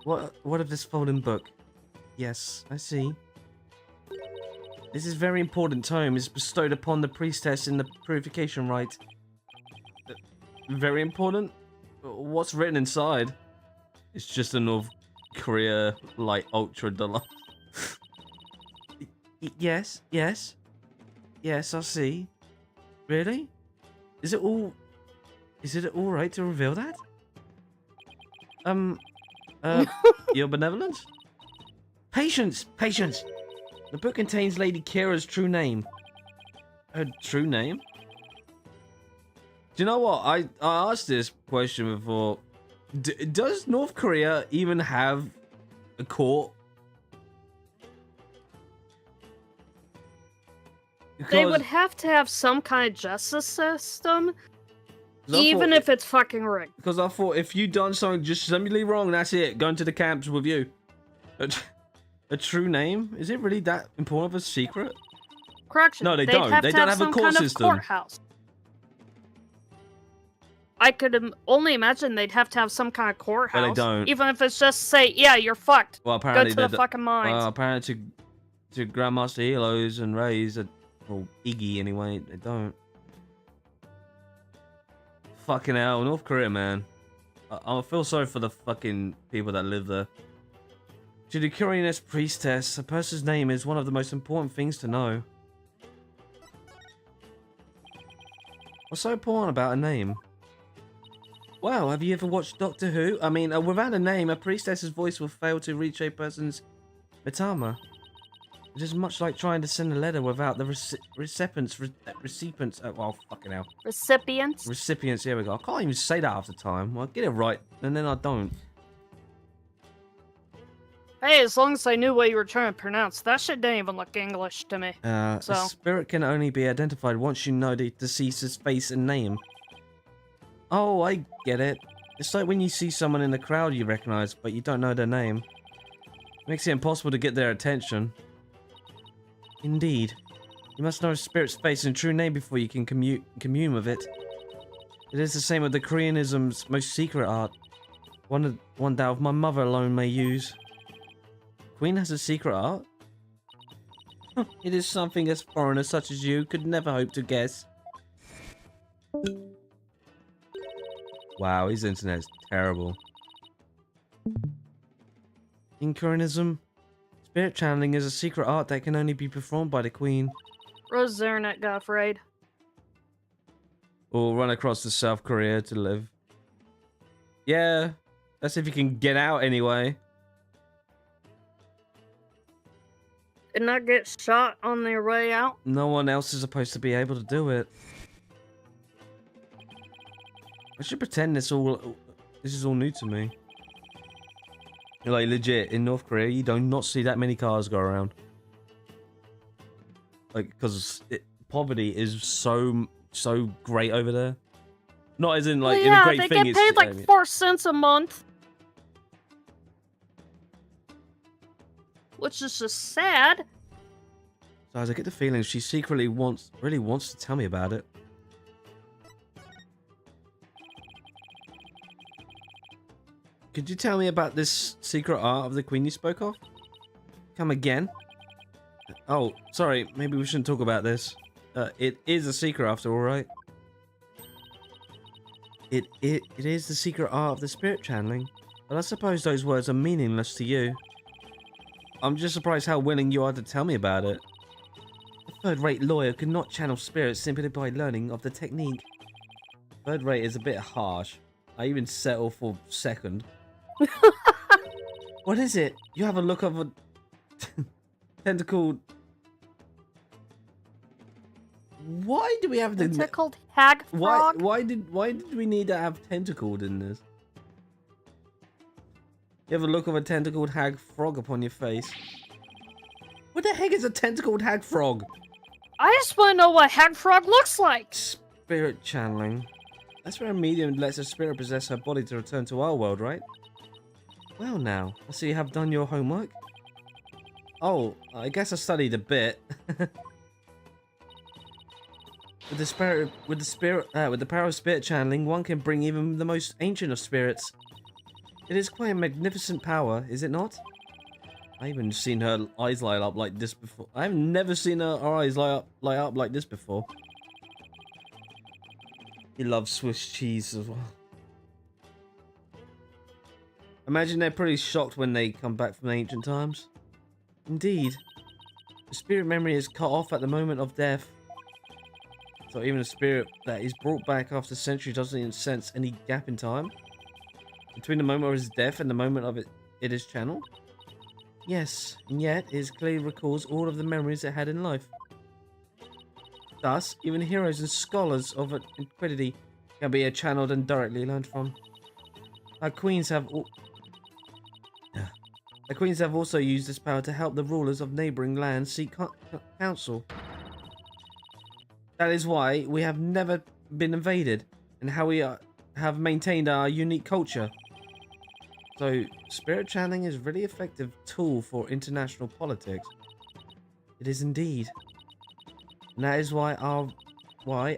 What of this folding book? Yes, I see. This is very important tome is bestowed upon the priestess in the purification rite. Very important? What's written inside? It's just a North Korea, like, ultra deluxe. Yes, I see. Really? Is it alright to reveal that? Your benevolence? Patience! The book contains Lady Kira's true name. Her true name? Do you know what? I asked this question before. Does North Korea even have a court? They would have to have some kind of justice system, even if it's fucking rigged. Because I thought if you done something just simply wrong, that's it. Going to the camps with you. A true name? Is it really that important of a secret? Correction. No, they They'd don't. They don't have a court system. Courthouse. I could only imagine they'd have to have some kind of courthouse. But they don't. Even if it's just say, yeah, you're fucked. Well, apparently go to the fucking mines. Well, apparently to Grandmaster Elo's and Ray's, or Iggy anyway, they don't. Fucking hell, North Korea, man. I feel sorry for the fucking people that live there. To the Koreanist priestess, a person's name is one of the most important things to know. What's so important about a name? Wow, have you ever watched Doctor Who? I mean, without a name, a priestess's voice will fail to reach a person's mitama. It is much like trying to send a letter without the recipients. Well, fucking hell. Recipients, here we go. I can't even say that half the time. Well, I get it right, and then I don't. Hey, as long as I knew what you were trying to pronounce, that shit didn't even look English to me. A spirit can only be identified once you know the deceased's face and name. Oh, I get it. It's like when you see someone in the crowd you recognize, but you don't know their name. Makes it impossible to get their attention. Indeed. You must know a spirit's face and true name before you can commune with it. It is the same with the Koreanism's most secret art. One that my mother alone may use. Queen has a secret art? It is something as foreigners such as you could never hope to guess. Wow, his internet is terrible. Incarnism. Spirit channeling is a secret art that can only be performed by the Queen. Rose Zernet got afraid. Or run across to South Korea to live. Yeah, that's if you can get out anyway. Did not get shot on their way out. No one else is supposed to be able to do it. I should pretend this is all new to me. Like legit, in North Korea, you do not see that many cars go around. Like, because poverty is so great over there. Not as in like Well, in a yeah, great they thing. get paid like 4 cents a month, which is just sad. So as I get the feeling she secretly really wants to tell me about it. Could you tell me about this secret art of the Queen you spoke of? Come again? Oh, sorry, maybe we shouldn't talk about this. It is a secret after all, right? It is the secret art of the spirit channeling, but I suppose those words are meaningless to you. I'm just surprised how willing you are to tell me about it. A third-rate lawyer could not channel spirits simply by learning of the technique. Third-rate is a bit harsh. I even settle for second. What is it? You have a look of a tentacled... Why do we have the... Tentacled hag frog. Why did we need to have tentacled in this? You have a look of a tentacled hag frog upon your face. What the heck is a tentacled hag frog? I just want to know what hag frog looks like. Spirit channeling. That's where a medium lets a spirit possess her body to return to our world, right? Well now, I see you have done your homework. Oh, I guess I studied a bit. With the power of spirit channeling, one can bring even the most ancient of spirits. It is quite a magnificent power, is it not? I haven't seen her eyes light up like this before. I've never seen her eyes light up like this before. He loves Swiss cheese as well. Imagine they're pretty shocked when they come back from ancient times. Indeed. The spirit memory is cut off at the moment of death. So even a spirit that is brought back after centuries doesn't even sense any gap in time between the moment of his death and the moment of it is channeled. Yes, and yet it clearly recalls all of the memories it had in life. Thus, even heroes and scholars of antiquity can be channeled and directly learned from. Our queens have also used this power to help the rulers of neighboring lands seek counsel. That is why we have never been invaded, and how we have maintained our unique culture. So, spirit channeling is a really effective tool for international politics. It is indeed. And that is why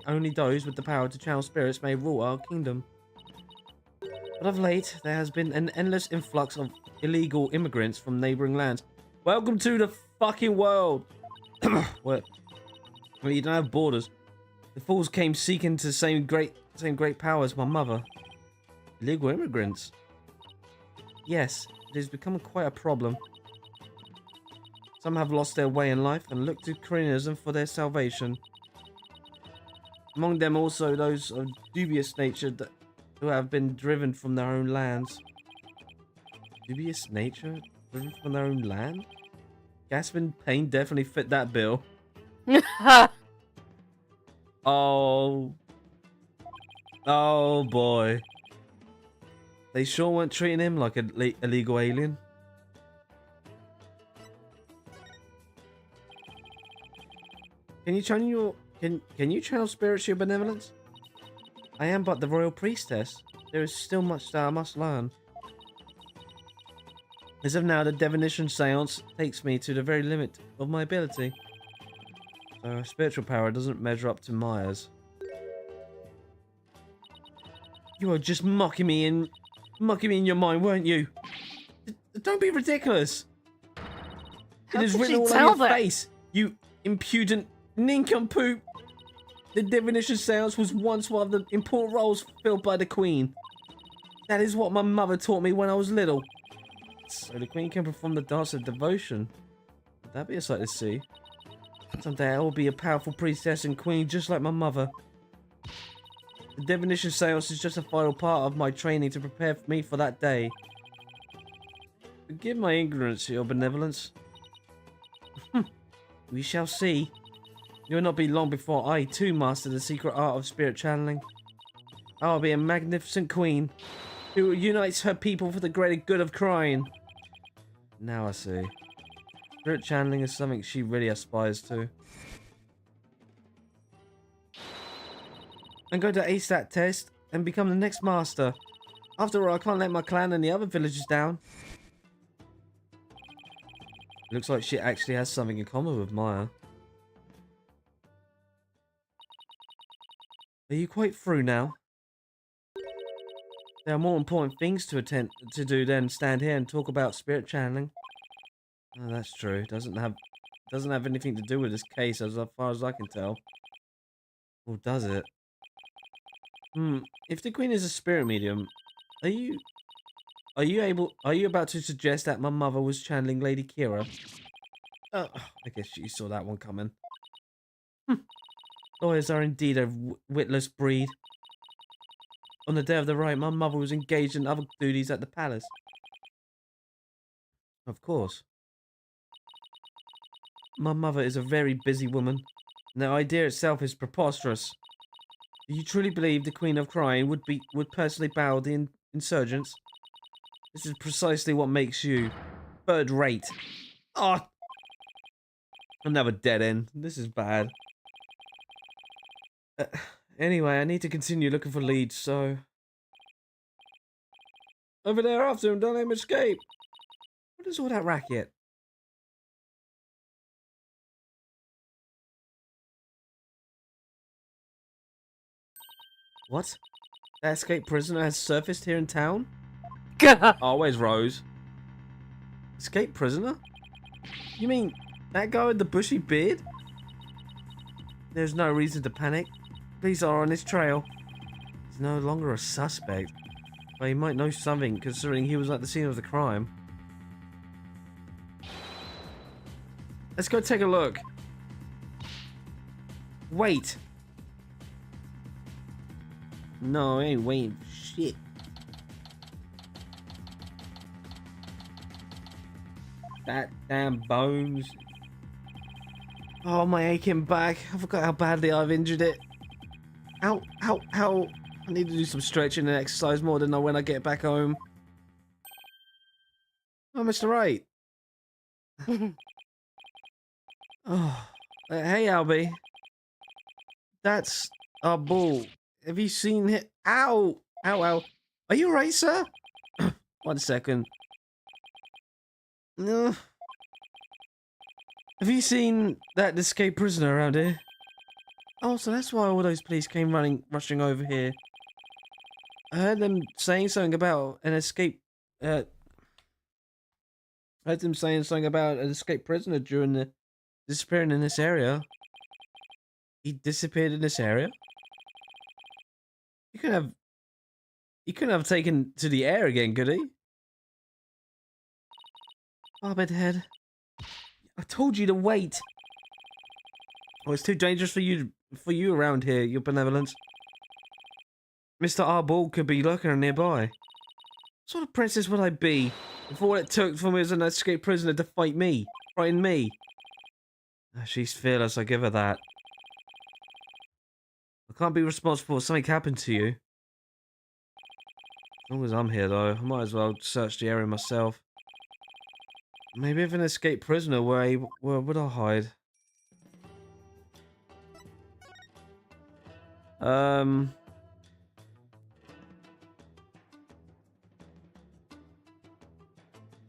only those with the power to channel spirits may rule our kingdom. But of late, there has been an endless influx of illegal immigrants from neighboring lands. Welcome to the fucking world! Well, you don't have borders. The fools came seeking to the same great power as my mother. Illegal immigrants. Yes, it has become quite a problem. Some have lost their way in life and look to Koreanism for their salvation. Among them also those of dubious nature who have been driven from their own lands. Dubious nature? Driven from their own land? Gasping pain definitely fit that bill. Oh. Oh boy. They sure weren't treating him like an illegal alien. Can you channel spiritual benevolence? I am but the royal priestess. There is still much that I must learn. As of now, the divination seance takes me to the very limit of my ability. So spiritual power doesn't measure up to Maya's. You were just mocking me in your mind, weren't you? Don't be ridiculous. How it is could written she all tell on your that? face, you impudent nincompoop. The divination seance was once one of the important roles filled by the Queen. That is what my mother taught me when I was little. So the queen can perform the dance of devotion. Would that be a sight to see? Someday I will be a powerful priestess and queen just like my mother. The divination seance is just a vital part of my training to prepare me for that day. Forgive my ignorance, your benevolence. We shall see. It will not be long before I, too, master the secret art of spirit channeling. I will be a magnificent queen who unites her people for the greater good of crying. Now I see. Spirit channeling is something she really aspires to. I'm going to ace that test and become the next master. After all, I can't let my clan and the other villagers down. Looks like she actually has something in common with Maya. Are you quite through now? There are more important things to do than stand here and talk about spirit channeling. Oh, that's true. Doesn't have anything to do with this case as far as I can tell. Or does it? If the queen is a spirit medium, are you about to suggest that my mother was channeling Lady Kira? Oh, I guess you saw that one coming. Lawyers are indeed a witless breed. On the day of the rite, my mother was engaged in other duties at the palace. Of course. My mother is a very busy woman, and the idea itself is preposterous. Do you truly believe the Queen of Crying would personally bow the insurgents? This is precisely what makes you third rate. Oh, another dead end. This is bad. Anyway, I need to continue looking for leads, so... Over there after him, don't let him escape. What is all that racket? What? That escaped prisoner has surfaced here in town? Oh, where's Rose? Escaped prisoner? You mean that guy with the bushy beard? There's no reason to panic. Police are on his trail. He's no longer a suspect. But he might know something, considering he was at the scene of the crime. Let's go take a look. Wait. No, I ain't waiting for shit. That damn bones. Oh, my aching back. I forgot how badly I've injured it. Ow, ow, ow. I need to do some stretching and exercise more than when I get back home. Oh, Mr. Wright. Oh, hey, Albie. That's our bull. Have you seen it? Ow! Ow, ow. Are you alright, sir? 1 second. No. Have you seen that escaped prisoner around here? Oh, so that's why all those police came rushing over here. I heard them saying something about an escape. I heard them saying something about an escaped prisoner during the disappearing in this area. He disappeared in this area? He couldn't have taken to the air again, could he? Barbed head. I told you to wait. Oh, it's too dangerous for you around here, your benevolence. Mr. Arbol could be lurking nearby. What sort of princess would I be if all it took for me as an escaped prisoner to frighten me? She's fearless, I give her that. I can't be responsible if something happened to you. As long as I'm here, though, I might as well search the area myself. Maybe if an escaped prisoner where would I hide?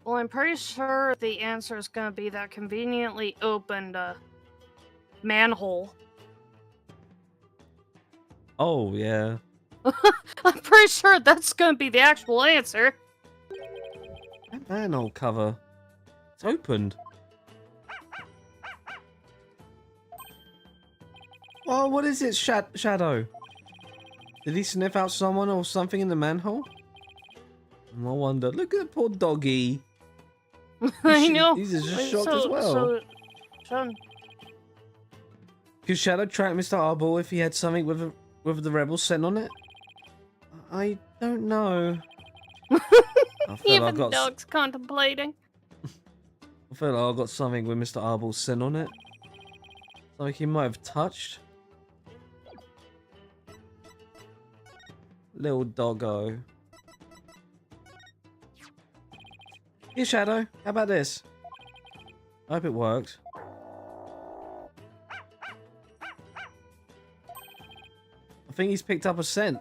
Well, I'm pretty sure the answer is going to be that conveniently opened manhole. Oh, yeah. I'm pretty sure that's going to be the actual answer. That manhole cover. It's opened. Oh, what is it, Shadow? Did he sniff out someone or something in the manhole? No wonder. Look at the poor doggy. I know. He's just Like, shocked as well. Sean, Could Shadow track Mr. Arbor if he had something with the rebels sent on it? I don't know. I feel even dog's contemplating. I feel like I got something with Mr. Arbor sent on it. Like he might have touched. Little doggo. Here, Shadow. How about this? I hope it worked. I think he's picked up a scent.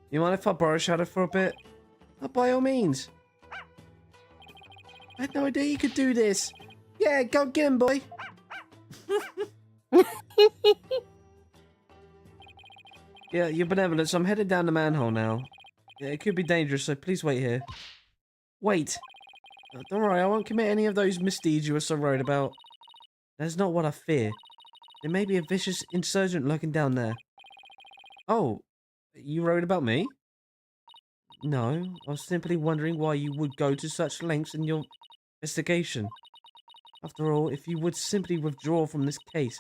You mind if I borrow Shadow for a bit? Oh, by all means. I had no idea you could do this. Yeah, go get him, boy. Yeah, you're benevolent, so I'm headed down the manhole now. Yeah, it could be dangerous, so please wait here. Wait. Don't worry, I won't commit any of those misdeeds you were so worried about. That's not what I fear. There may be a vicious insurgent lurking down there. Oh, you worried about me? No, I was simply wondering why you would go to such lengths in your investigation. After all, if you would simply withdraw from this case,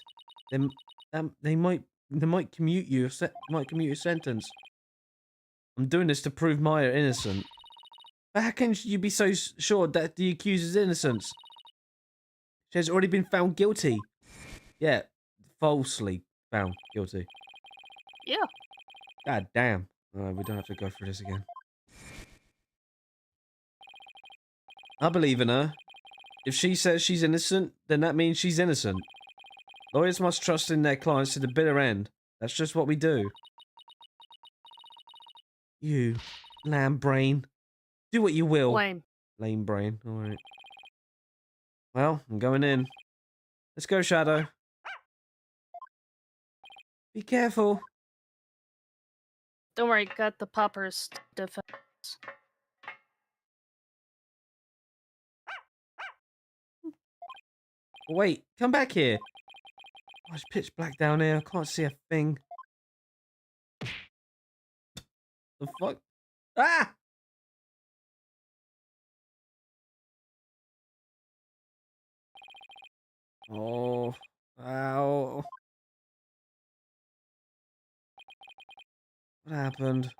then they might commute you a sentence. I'm doing this to prove Maya innocent. But how can you be so sure that the accuser's innocence? She has already been found guilty. Yeah, falsely found guilty. Yeah. God damn. We don't have to go through this again. I believe in her. If she says she's innocent, then that means she's innocent. Lawyers must trust in their clients to the bitter end. That's just what we do. You, lamb brain. Do what you will. Lame. Lame brain. Alright. Well, I'm going in. Let's go, Shadow. Be careful. Don't worry, got the popper's defense. Wait, come back here. Oh, it's pitch black down here. I can't see a thing. The fuck? Ah! Oh. Ow. What happened?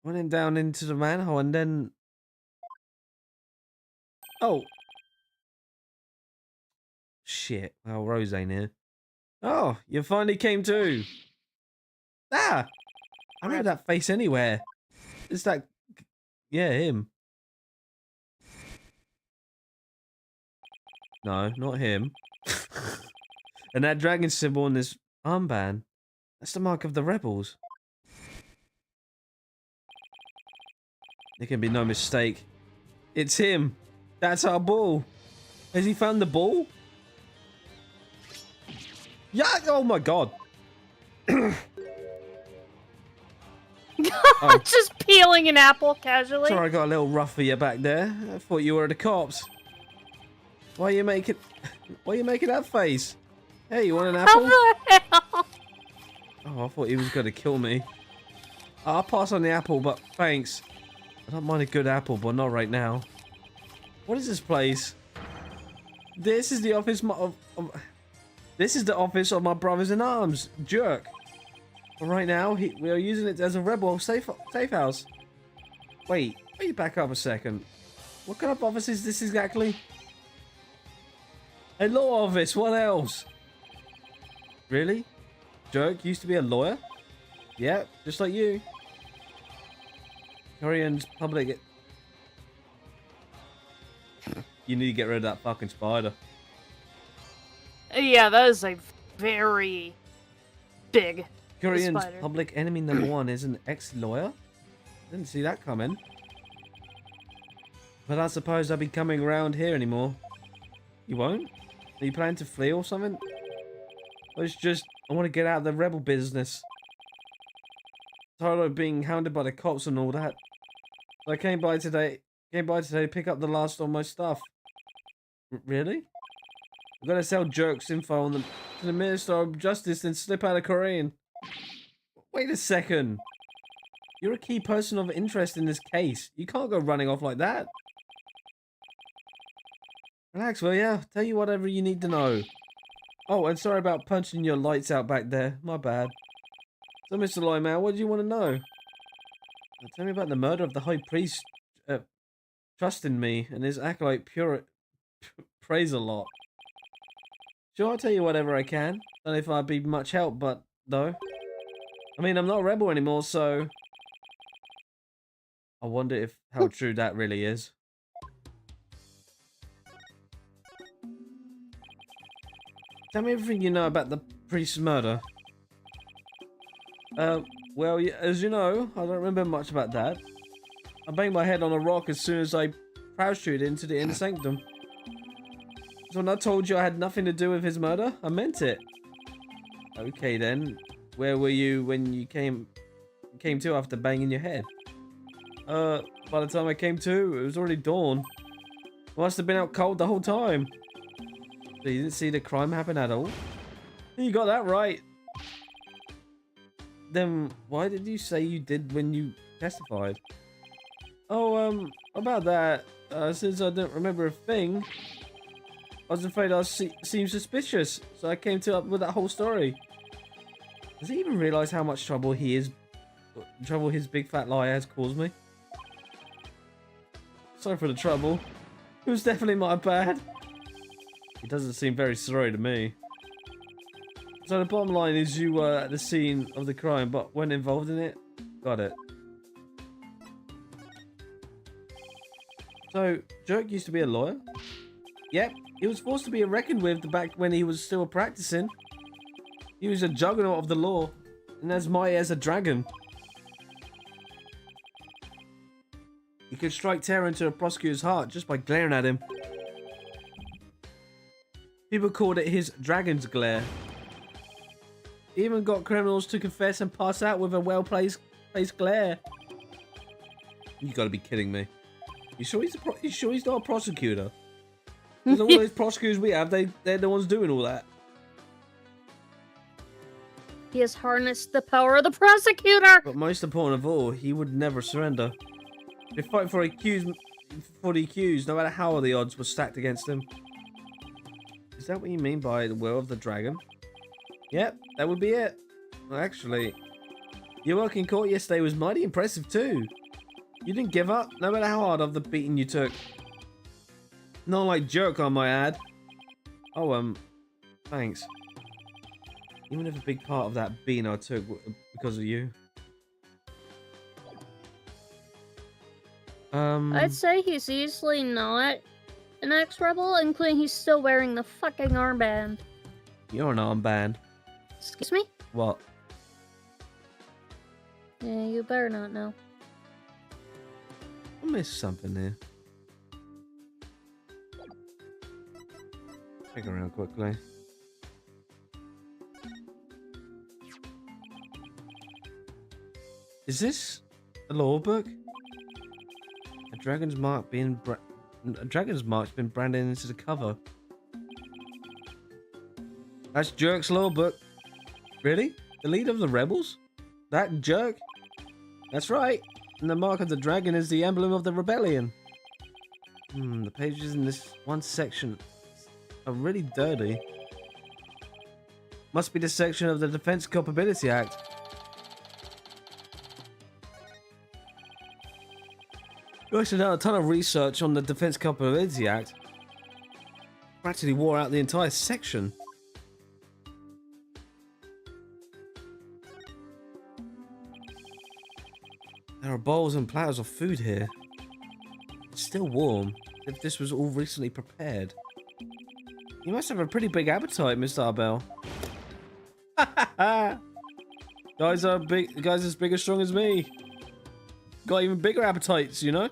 Went down into the manhole and then... Oh. Shit. Well, Rose ain't here. Oh, you finally came to. Ah! I remember that face anywhere. It's that... Yeah, him. No, not him. And that dragon symbol on this armband. That's the mark of the rebels. There can be no mistake. It's him. That's our ball. Has he found the ball? Yeah. Oh my god. Oh. Just peeling an apple casually. Sorry, I got a little rough for you back there. I thought you were the cops. Why are you making that face? Hey, you want an apple? How the hell? Oh, I thought he was gonna kill me. I'll pass on the apple, but thanks. I don't mind a good apple, but not right now. What is this place? This is the office this is the office of my brothers-in-arms, Jerk. But right now, we are using it as a rebel safe house. Wait back up a second. What kind of office is this exactly? A law office, what else? Really? Jerk used to be a lawyer? Yeah, just like you. Korean's public... You need to get rid of that fucking spider. Yeah, that is a very big Korean's spider. public enemy number one is an ex-lawyer? Didn't see that coming. But I suppose I'll be coming around here anymore. You won't? Are you planning to flee or something? Or it's just, I want to get out of the rebel business. Tired of being hounded by the cops and all that. So I came by today to pick up the last of my stuff. Really? I'm gonna sell Jerk's info on to the Minister of Justice and slip out of Korean. Wait a second. You're a key person of interest in this case. You can't go running off like that. Relax, will ya? Tell you whatever you need to know. Oh, and sorry about punching your lights out back there. My bad. So, Mr. Lyman, what do you want to know? Tell me about the murder of the High Priest. Trust in me, and his acolyte prays a lot. Sure, I'll tell you whatever I can. Don't know if I'd be much help, but, though. I mean, I'm not a rebel anymore, so... I wonder how true that really is. Tell me everything you know about the priest's murder. Well, as you know, I don't remember much about that. I banged my head on a rock as soon as I parachuted into the inner sanctum. So when I told you I had nothing to do with his murder, I meant it. Okay then, where were you when you came to after banging your head? By the time I came to, it was already dawn. I must have been out cold the whole time. So you didn't see the crime happen at all? You got that right. Then why did you say you did when you testified? Oh, about that, since I don't remember a thing, I was afraid I seemed suspicious, so I came up with that whole story. Does he even realize how much trouble his big fat lie has caused me? Sorry for the trouble. It was definitely my bad. He doesn't seem very sorry to me. So the bottom line is you were at the scene of the crime, but weren't involved in it? Got it. So, Jerk used to be a lawyer? Yep, he was forced to be reckoned with back when he was still practicing. He was a juggernaut of the law, and as mighty as a dragon. He could strike terror into a prosecutor's heart just by glaring at him. People called it his dragon's glare. He even got criminals to confess and pass out with a well-placed glare. You gotta be kidding me. You sure he's not a prosecutor? Because all those prosecutors we have, they're the ones doing all that. He has harnessed the power of the prosecutor. But most important of all, he would never surrender. He'd fight for the accused, no matter how the odds were stacked against him. Is that what you mean by the will of the dragon? Yep, that would be it. Well, actually, your work in court yesterday was mighty impressive too. You didn't give up, no matter how hard of the beating you took. Not like Jerk, I might add. Oh, thanks. Even if a big part of that beating I took because of you. I'd say he's easily not an ex-rebel, including he's still wearing the fucking armband. You're an armband. Excuse me? What? Yeah, you better not know. I missed something there. Check around quickly. Is this a law book? A dragon's mark's been branded into the cover. That's Jerk's law book. Really? The leader of the rebels? That Jerk? That's right. And the mark of the dragon is the emblem of the rebellion. The pages in this one section are really dirty. Must be the section of the Defense Culpability Act. You actually done a ton of research on the Defense Culpability Act. Practically wore out the entire section. There are bowls and platters of food here. It's still warm, if this was all recently prepared. You must have a pretty big appetite, Mr. Arbel. Guys as big as strong as me. Got even bigger appetites, you know?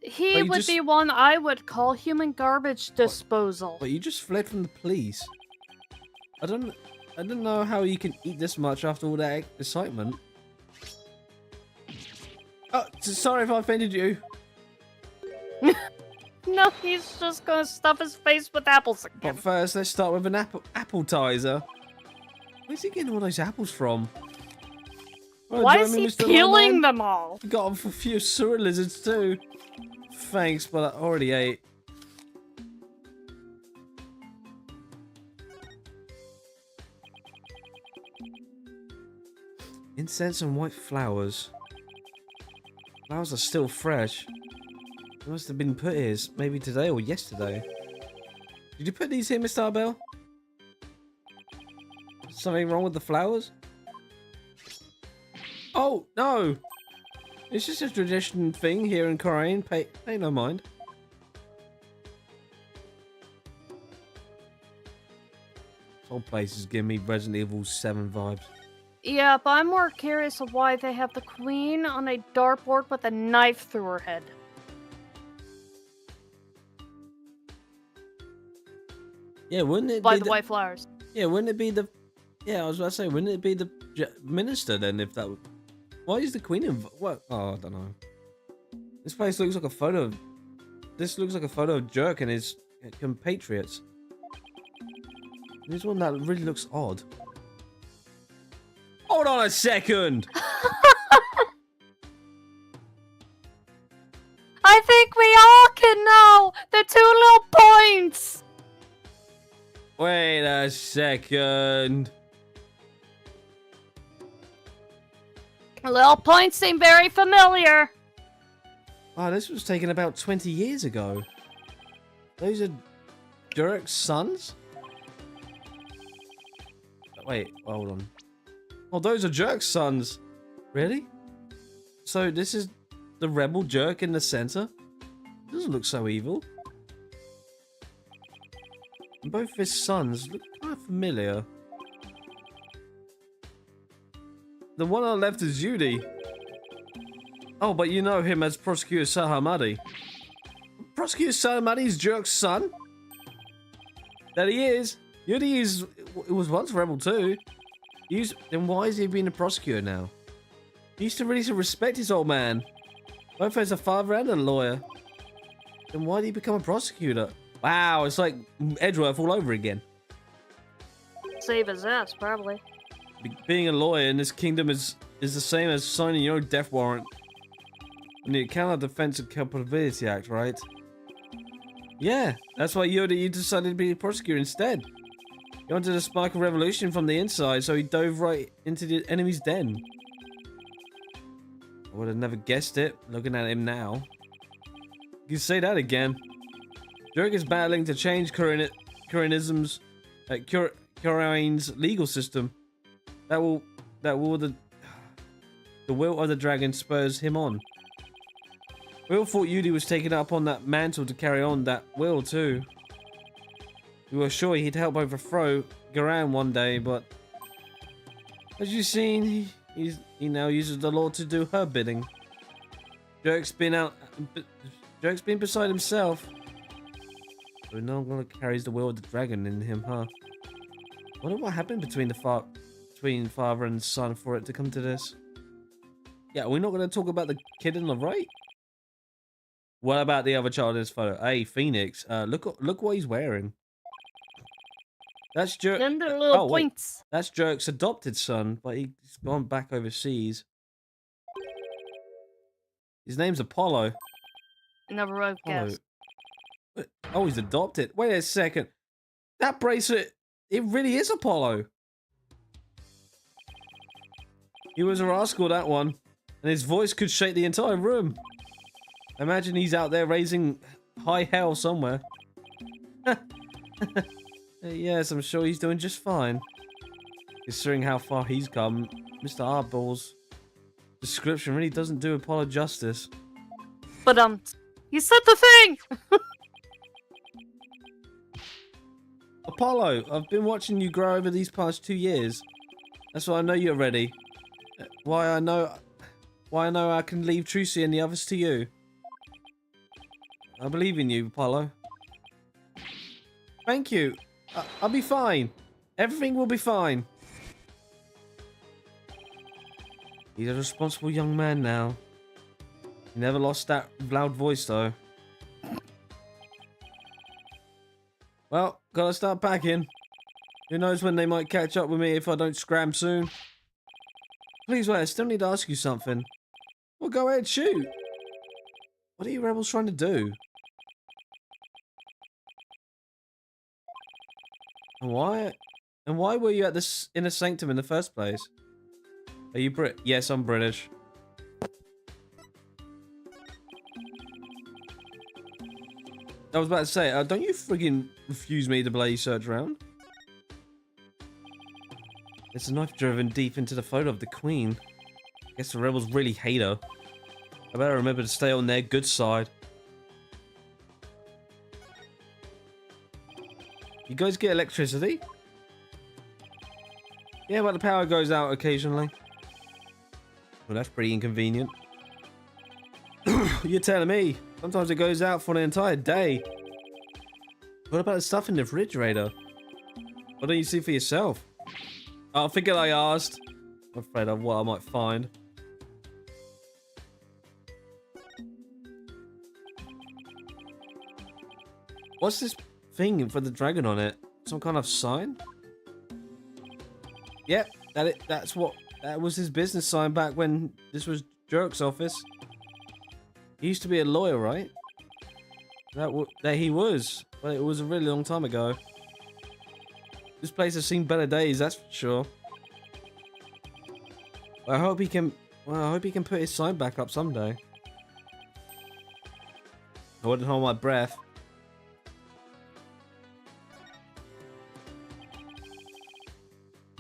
He would be one I would call human garbage disposal. But you just fled from the police. I don't know how you can eat this much after all that excitement. Oh, sorry if I offended you. No, he's just gonna stuff his face with apples again. But first, let's start with an appetizer. Where's he getting all those apples from? Oh, Why join is me, he Mr. peeling Lawman. them all? I got a few sewer lizards too. Thanks, but I already ate. Incense and white flowers. Flowers are still fresh. They must have been put here maybe today or yesterday. Did you put these here, Mr. Arbell? Something wrong with the flowers? Oh, no! It's just a tradition thing here in Korean. Pay no mind. This whole place is giving me Resident Evil 7 vibes. Yeah, but I'm more curious of why they have the queen on a dartboard with a knife through her head. Yeah, wouldn't it By be the white flowers. Yeah, wouldn't it be the... Yeah, I was about to say, wouldn't it be the minister then if that... Why is the queen what? Oh, I don't know. This place looks like a photo of... This looks like a photo of Jerk and his compatriots. There's one that really looks odd. Hold on a second! I think we all can know the 2 little points! Wait a second. Little points seem very familiar. Oh, this was taken about 20 years ago. Those are Jerk's sons? Wait, hold on. Oh, those are Jerk's sons. Really? So this is the rebel Jerk in the center? Doesn't look so evil. And both his sons look kind of familiar. The one on the left is Yudi. Oh, but you know him as Prosecutor Sahamadi. Prosecutor Sahamadi's Jerk's son? That he is. Yudi was once rebel too. Then why is he being a prosecutor now? He used to really respect his old man. Both as a father and a lawyer. Then why did he become a prosecutor? Wow, it's like Edgeworth all over again. Save his ass, probably. Being a lawyer in this kingdom is the same as signing your own death warrant. In the Canada Defense and Culpability Act, right? Yeah, that's why you decided to be a prosecutor instead. He wanted to spark a revolution from the inside, so he dove right into the enemy's den. I would have never guessed it, looking at him now. You can say that again. Jerk is battling to change Koreanism's legal system. The will of the dragon spurs him on. We all thought Yudi was taking up on that mantle to carry on that will too. We were sure he'd help overthrow Garan one day, but as you've seen, he now uses the law to do her bidding. Jerk's been beside himself. But no one carries the will of the dragon in him, huh? Wonder what happened between father and son for it to come to this. Yeah, we're not going to talk about the kid in the right. What about the other child in this photo? Hey, Phoenix. Look what he's wearing. That's Jerk. Then the little wait. points. That's Jerk's adopted son, but he's gone back overseas. His name's Apollo. Never would have Apollo. guessed. Oh, he's adopted. Wait a second. That bracelet, it really is Apollo. He was a rascal, that one. And his voice could shake the entire room. Imagine he's out there raising high hell somewhere. Yes, I'm sure he's doing just fine. Considering how far he's come, Mr. Arbell's description really doesn't do Apollo justice. But you said the thing. Apollo, I've been watching you grow over these past 2 years. That's why I know you're ready. Why I know I can leave Trucy and the others to you. I believe in you, Apollo. Thank you. I'll be fine. Everything will be fine. He's a responsible young man now. He never lost that loud voice, though. Well, gotta start packing. Who knows when they might catch up with me if I don't scram soon. Please wait, I still need to ask you something. Well, go ahead, shoot. What are you rebels trying to do? And why? And why were you at this inner sanctum in the first place? Are you Brit? Yes, I'm British. I was about to say, don't you friggin' refuse me to bloody search around? There's a knife driven deep into the photo of the Queen. Guess the rebels really hate her. I better remember to stay on their good side. You guys get electricity? Yeah, but the power goes out occasionally. Well, that's pretty inconvenient. You're telling me. Sometimes it goes out for an entire day. What about the stuff in the refrigerator? Why don't you see for yourself? Oh, I figured I asked. I'm afraid of what I might find. What's this thing for the dragon on it? Some kind of sign? Yep, that was his business sign back when this was Jerk's office. He used to be a lawyer, right? That he was, but it was a really long time ago. This place has seen better days, that's for sure. I hope he can. Well, I hope he can put his sign back up someday. I wouldn't hold my breath.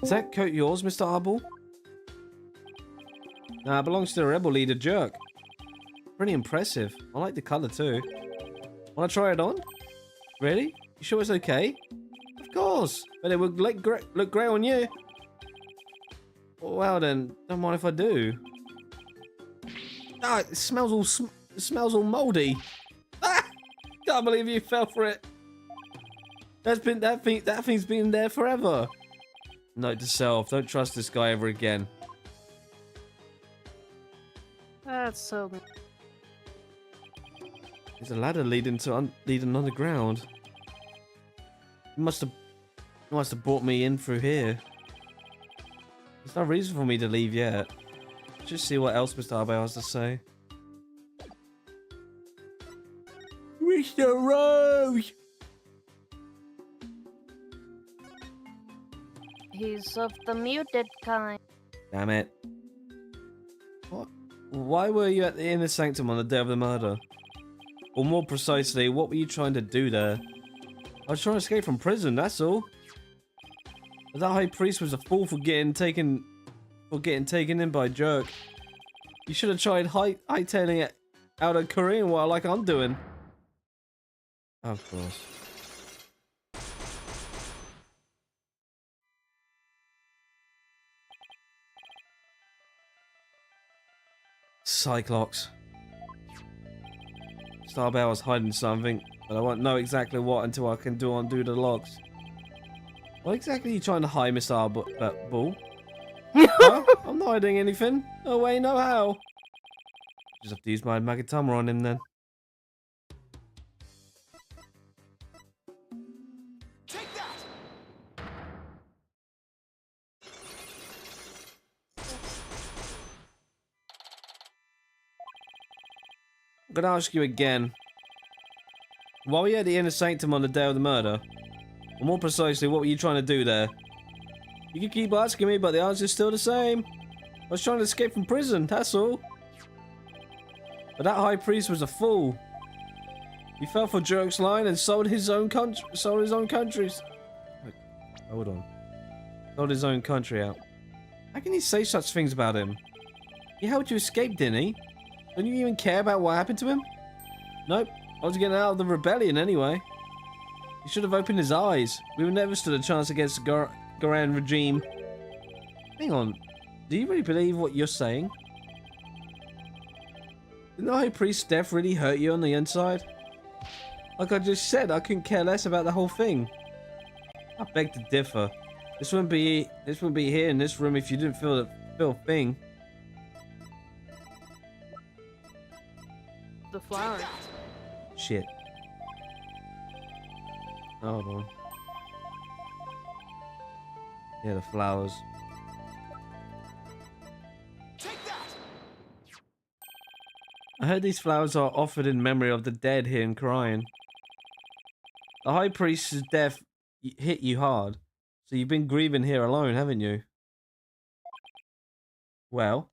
Is that coat yours, Mr. Arbol? Nah, it belongs to the rebel leader, Jerk. Pretty impressive. I like the color too. Wanna try it on? Really? You sure it's okay? Of course, but it would look great on you. Well then, don't mind if I do. Ah, it smells all moldy. Ah! Can't believe you fell for it. That thing's been there forever. Note to self: don't trust this guy ever again. That's so. There's a ladder leading underground. He must have brought me in through here. There's no reason for me to leave yet. Just see what else Mr. Arbel has to say. Mr. Rose! He's of the muted kind. Damn it. What? Why were you at the inner sanctum on the day of the murder? Or more precisely, what were you trying to do there? I was trying to escape from prison, that's all. But that high priest was a fool for getting taken in by Jerk. You should have tried hightailing it out of Korean while like I'm doing. Of course. Cyclops. Starbell was hiding something, but I won't know exactly what until I can undo the logs. What exactly are you trying to hide, Mr. Bull? Huh? I'm not hiding anything. No way, no how. Just have to use my Magatama on him then. Take that! I'm gonna ask you again. Why were you at the inner sanctum on the day of the murder? Or more precisely, what were you trying to do there? You can keep asking me, but the answer's still the same. I was trying to escape from prison, that's all. But that high priest was a fool. He fell for Jerk's line and sold his own countries. Hold on. Sold his own country out. How can you say such things about him? He helped you escape, didn't he? Don't you even care about what happened to him? Nope. I was getting out of the rebellion anyway. He should have opened his eyes. We would never stood a chance against the Goran regime. Hang on. Do you really believe what you're saying? Didn't the High Priest's death really hurt you on the inside? Like I just said, I couldn't care less about the whole thing. I beg to differ. This wouldn't be here in this room if you didn't feel the thing. The flower. Shit. Hold on. Yeah, the flowers. I heard these flowers are offered in memory of the dead here in Korean. The high priest's death hit you hard, so you've been grieving here alone, haven't you? Well.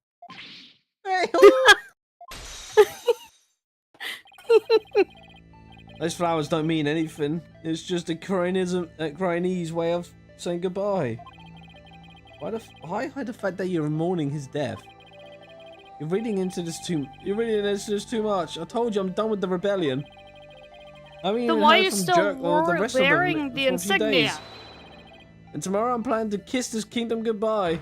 Those flowers don't mean anything. It's just a Koreanese way of saying goodbye. Why hide the fact that you're mourning his death? You're reading into this too much. I told you I'm done with the rebellion. I mean, Then why are you still wearing the for a few days. insignia? And tomorrow I'm planning to kiss this kingdom goodbye.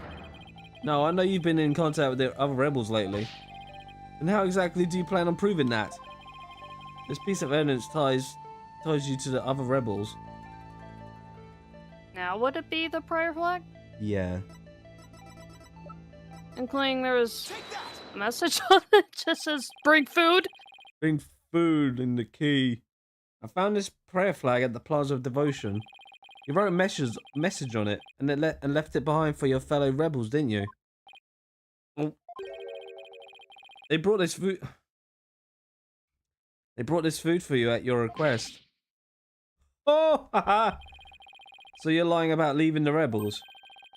No, I know you've been in contact with the other rebels lately. And how exactly do you plan on proving that? This piece of evidence ties you to the other rebels. Now, would it be the prayer flag? Yeah. Including there was Take that! a message on it, just says, bring food. Bring food in the key. I found this prayer flag at the Plaza of Devotion. You wrote a message on it and left it behind for your fellow rebels, didn't you? Oh. They brought this food. They brought this food for you at your request. Oh, haha. So you're lying about leaving the rebels?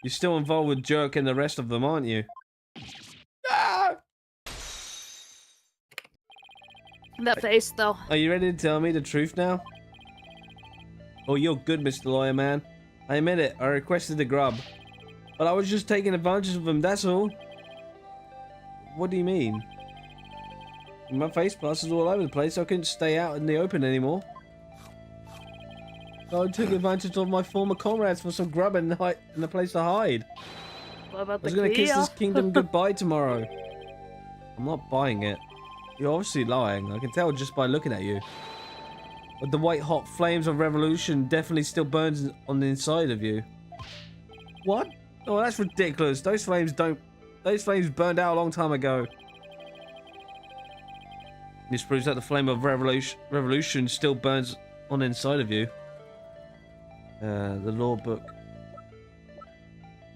You're still involved with Jerk and the rest of them, aren't you? Ah! That face, though. Are you ready to tell me the truth now? Oh, you're good, Mr. Lawyer Man. I admit it, I requested the grub. But I was just taking advantage of him, that's all. What do you mean? My face plasters all over the place, so I couldn't stay out in the open anymore. So I took advantage of my former comrades for some grub and a place to hide. What about I was the gonna kiss Kia? this kingdom goodbye tomorrow. I'm not buying it. You're obviously lying. I can tell just by looking at you. But the white hot flames of revolution definitely still burns on the inside of you. What? Oh, that's ridiculous. Those flames burned out a long time ago. This proves that the flame of revolution still burns on the inside of you. The law book.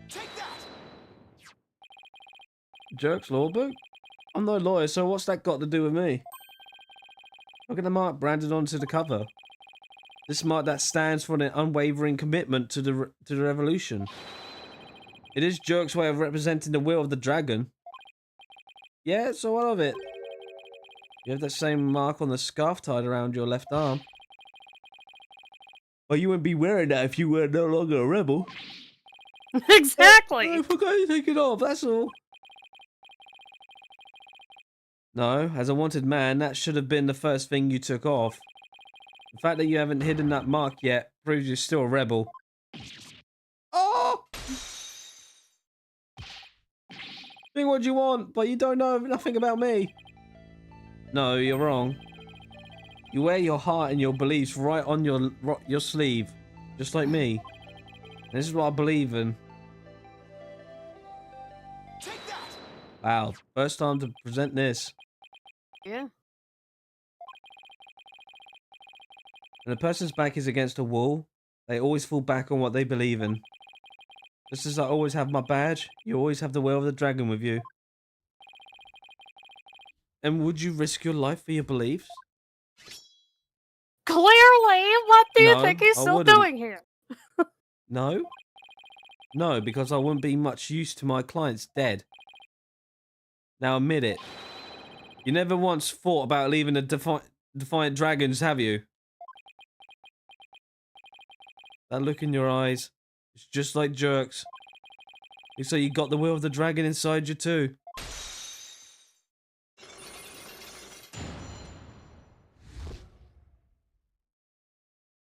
Take that! Jerk's law book? I'm no lawyer, so what's that got to do with me? Look at the mark branded onto the cover. This mark that stands for an unwavering commitment to the revolution. It is Jerk's way of representing the will of the dragon. Yeah, so what of it? You have that same mark on the scarf tied around your left arm. Well, you wouldn't be wearing that if you were no longer a rebel. Exactly. I forgot to take it off, that's all. No, as a wanted man, that should have been the first thing you took off. The fact that you haven't hidden that mark yet proves you're still a rebel. Oh! Think what you want, but you don't know nothing about me. No, you're wrong. You wear your heart and your beliefs right on your sleeve, just like me. And this is what I believe in. Take that! Wow, first time to present this. Yeah. When a person's back is against a wall, they always fall back on what they believe in. Just as I always have my badge, you always have the will of the dragon with you. And would you risk your life for your beliefs? Clearly, what do you No, think he's I still wouldn't. doing here? No? No, because I wouldn't be much use to my clients dead. Now admit it. You never once thought about leaving the defiant dragons, have you? That look in your eyes, it's just like Jerk's. So you got the will of the dragon inside you too.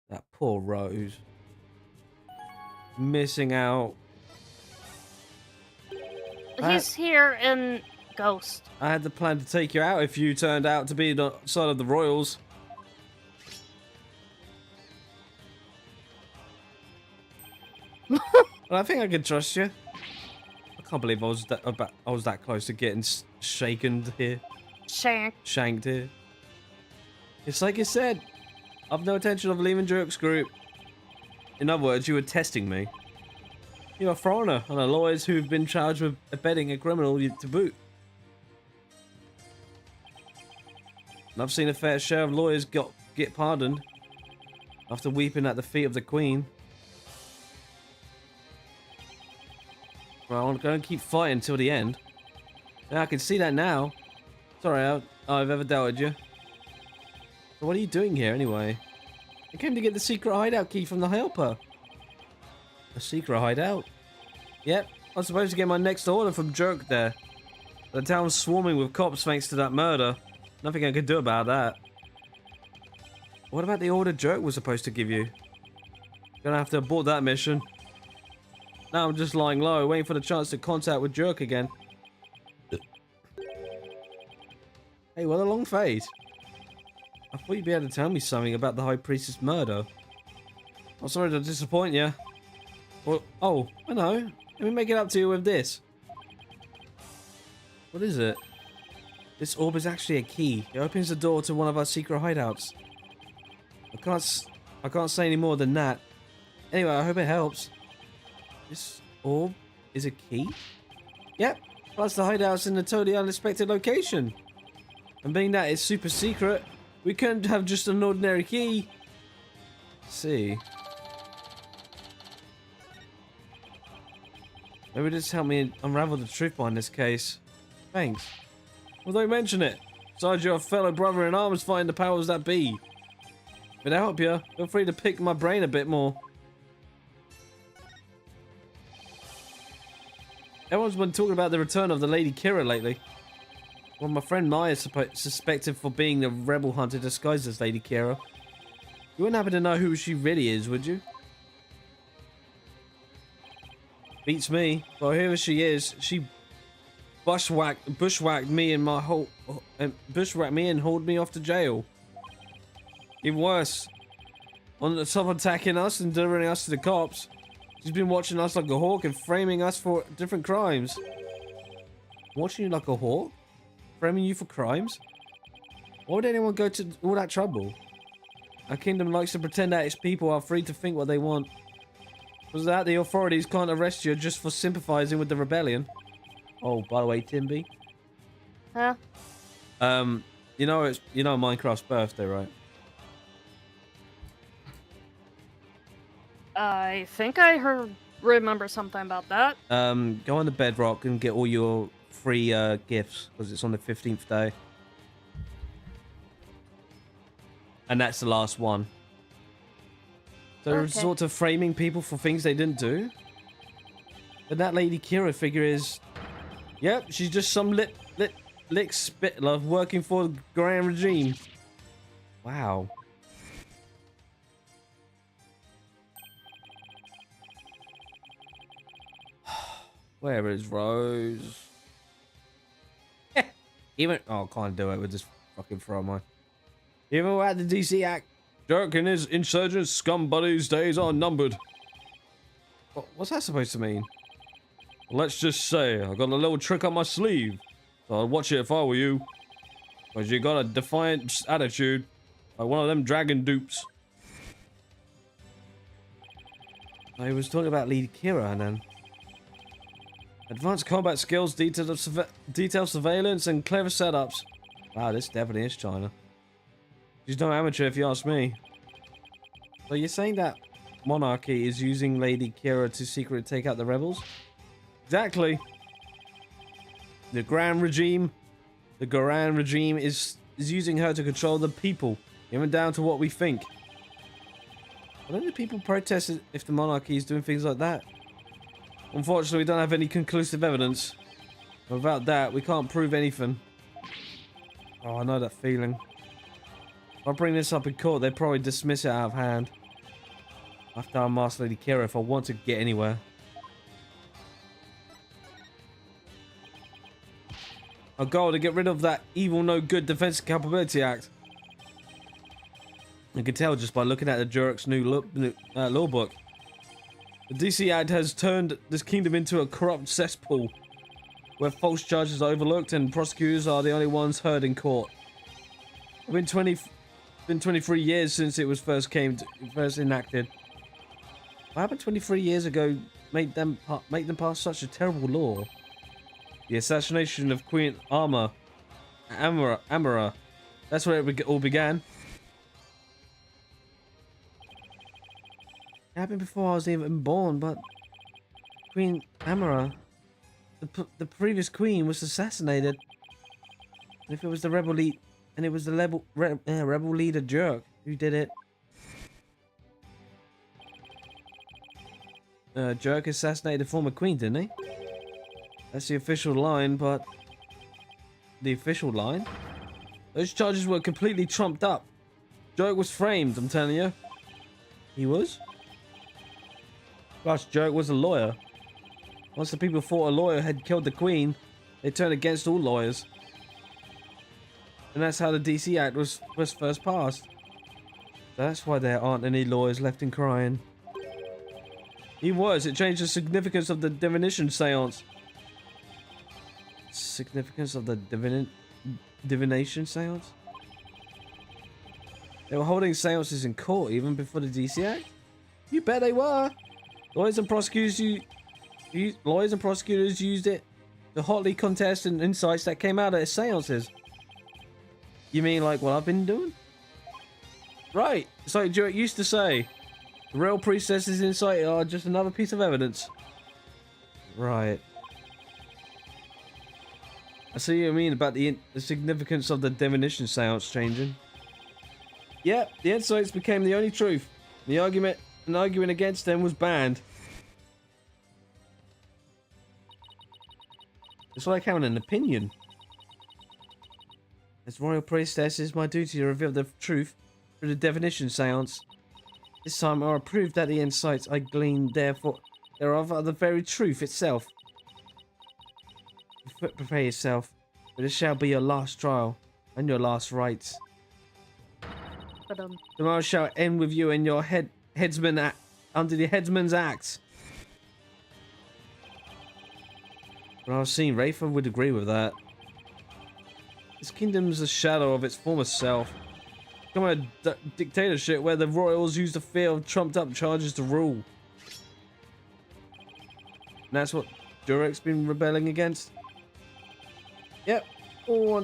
That poor Rose. Missing out. He's here in Ghost. I had the plan to take you out if you turned out to be the side of the royals. But I think I can trust you. I can't believe I was that close to getting shaken here, Shank. shanked here. It's like you said. I've no intention of leaving Jerk's group. In other words, you were testing me. You're a foreigner, and the lawyers who've been charged with abetting a criminal to boot. And I've seen a fair share of lawyers get pardoned after weeping at the feet of the Queen. Well, I'm going to keep fighting till the end. Yeah, I can see that now. Sorry, I've ever doubted you. So what are you doing here, anyway? I came to get the secret hideout key from the helper. A secret hideout? Yep, I was supposed to get my next order from Jerk there. The town's swarming with cops thanks to that murder. Nothing I could do about that. What about the order Jerk was supposed to give you? Gonna have to abort that mission. Now I'm just lying low, waiting for the chance to contact with Jerk again. Hey, what a long face. I thought you'd be able to tell me something about the High Priestess murder. I'm sorry to disappoint you. Well, oh, I know. Let me make it up to you with this. What is it? This orb is actually a key. It opens the door to one of our secret hideouts. I can't say any more than that. Anyway, I hope it helps. This orb is a key? Yep. Plus the hideout's in a totally unexpected location. And being that it's super secret, we couldn't have just an ordinary key. Let's see. Maybe this help me unravel the truth behind this case. Thanks. Well, don't mention it. Besides, you're a fellow brother in arms fighting the powers that be. If it help you, feel free to pick my brain a bit more. Everyone's been talking about the return of the Lady Kira lately. Well, my friend Maya suspected for being the rebel hunter disguised as Lady Kira. You wouldn't happen to know who she really is, would you? Beats me. Well, whoever she is, she bushwhacked me and hauled me off to jail. Even worse, on the top of attacking us and delivering us to the cops, she's been watching us like a hawk and framing us for different crimes. Watching you like a hawk? Framing you for crimes? Why would anyone go to all that trouble? Our kingdom likes to pretend that its people are free to think what they want. Was that the authorities can't arrest you just for sympathizing with the rebellion? Oh, by the way, Timby. Huh? You know Minecraft's birthday, right? I think I remember something about that. Go on the bedrock and get all your free gifts because it's on the 15th day. And that's the last one. So Okay. resort to framing people for things they didn't do. And that Lady Kira figure is... Yep, she's just some lick spittler working for the Grand Regime. Wow. Where is Rose? Even... Oh, I can't do it with this fucking throw mine. Even without the DC Act, Dirk and his insurgent scum buddies' days are numbered. What's that supposed to mean? Let's just say I got a little trick up my sleeve, so I'd watch it if I were you. Because you got a defiant attitude, like one of them dragon dupes. I was talking about Lady Kira and then... Advanced combat skills, detailed surveillance, and clever setups. Wow, this definitely is China. She's no amateur if you ask me. So you're saying that monarchy is using Lady Kira to secretly take out the rebels? Exactly. The Grand Regime is using her to control the people, even down to what we think. Why don't the people protest if the monarchy is doing things like that? Unfortunately, we don't have any conclusive evidence. Without that, we can't prove anything. Oh, I know that feeling. If I bring this up in court, they'd probably dismiss it out of hand. I have to unmask Lady Kira if I want to get anywhere. Our goal to get rid of that evil no good Defense Capability Act. You can tell just by looking at the Jurik's new law book. The DC Act has turned this kingdom into a corrupt cesspool where false charges are overlooked and prosecutors are the only ones heard in court. It's been 23 years since it was first enacted. What happened 23 years ago made them pass such a terrible law? The assassination of Queen Amara That's where it all began. It happened before I was even born, but Queen Amara, the previous queen, was assassinated. And if it was the rebel lead, and it was the rebel leader Jerk who did it. Jerk assassinated the former queen, didn't he? That's the official line, but the official line? Those charges were completely trumped up. Jerk was framed, I'm telling you. He was? Plus, Jerk was a lawyer. Once the people thought a lawyer had killed the queen, they turned against all lawyers. And that's how the DC Act was first passed. That's why there aren't any lawyers left in crying. He was. It changed the significance of the divination seance. Significance of the divination seance? They were holding seances in court even before the DC Act? You bet they were. Lawyers and prosecutors used it to hotly contest and insights that came out of seances. You mean like what I've been doing? Right. It's like Joe used to say. The real priestess's insight are just another piece of evidence. Right. I see what you mean about the significance of the divination seance changing. Yep, the insights became the only truth. The argument and arguing against them was banned. It's like having an opinion. As royal priestess, it is my duty to reveal the truth through the divination seance. This time I will prove that the insights I gleaned therefore thereof are the very truth itself. Prepare yourself, for this shall be your last trial and your last rites. Tomorrow shall end with you and your headsman under the headsman's axe. Well, I've seen Rafer would agree with that. This kingdom's a shadow of its former self. Come on, a dictatorship where the royals use the fear of trumped-up charges to rule. And that's what Durek's been rebelling against. Yep, all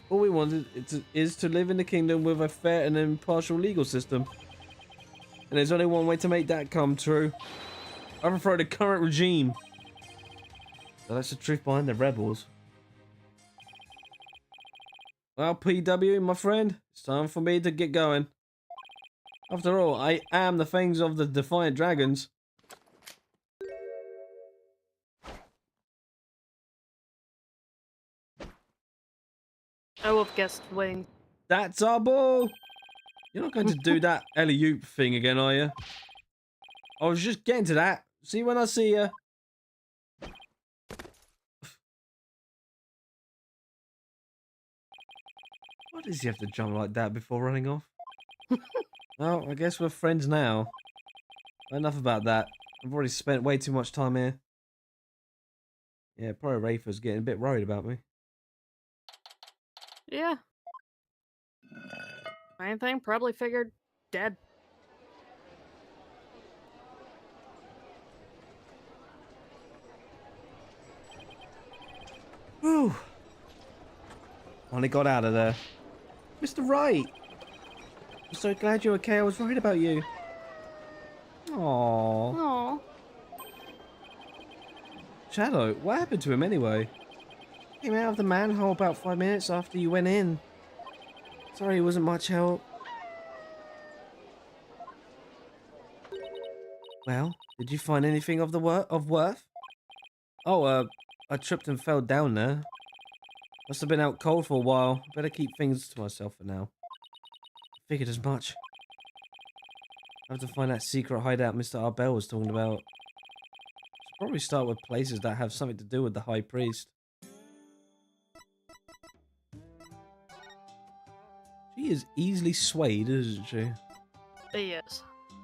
we wanted is to live in the kingdom with a fair and impartial legal system. And there's only one way to make that come true. Overthrow the current regime. So that's the truth behind the rebels. Well, PW, my friend, it's time for me to get going. After all, I am the fangs of the Defiant Dragons. I will have guessed wing. That's our ball! You're not going to do that alley-oop thing again, are you? I was just getting to that. See you when I see you. Why does he have to jump like that before running off? Well, I guess we're friends now. Enough about that. I've already spent way too much time here. Yeah, probably Rafer's getting a bit worried about me. Yeah. Main thing, probably figured dead. Whew. Finally got out of there. Mr. Wright! I'm so glad you're okay. I was worried about you. Aww. Aww. Shadow, what happened to him anyway? Came out of the manhole about 5 minutes after you went in. Sorry, it wasn't much help. Well, did you find anything of worth? Oh, I tripped and fell down there. Must have been out cold for a while. Better keep things to myself for now. Figured as much. I have to find that secret hideout Mr. Arbel was talking about. Should probably start with places that have something to do with the High Priest. She is easily swayed, isn't she? Yes.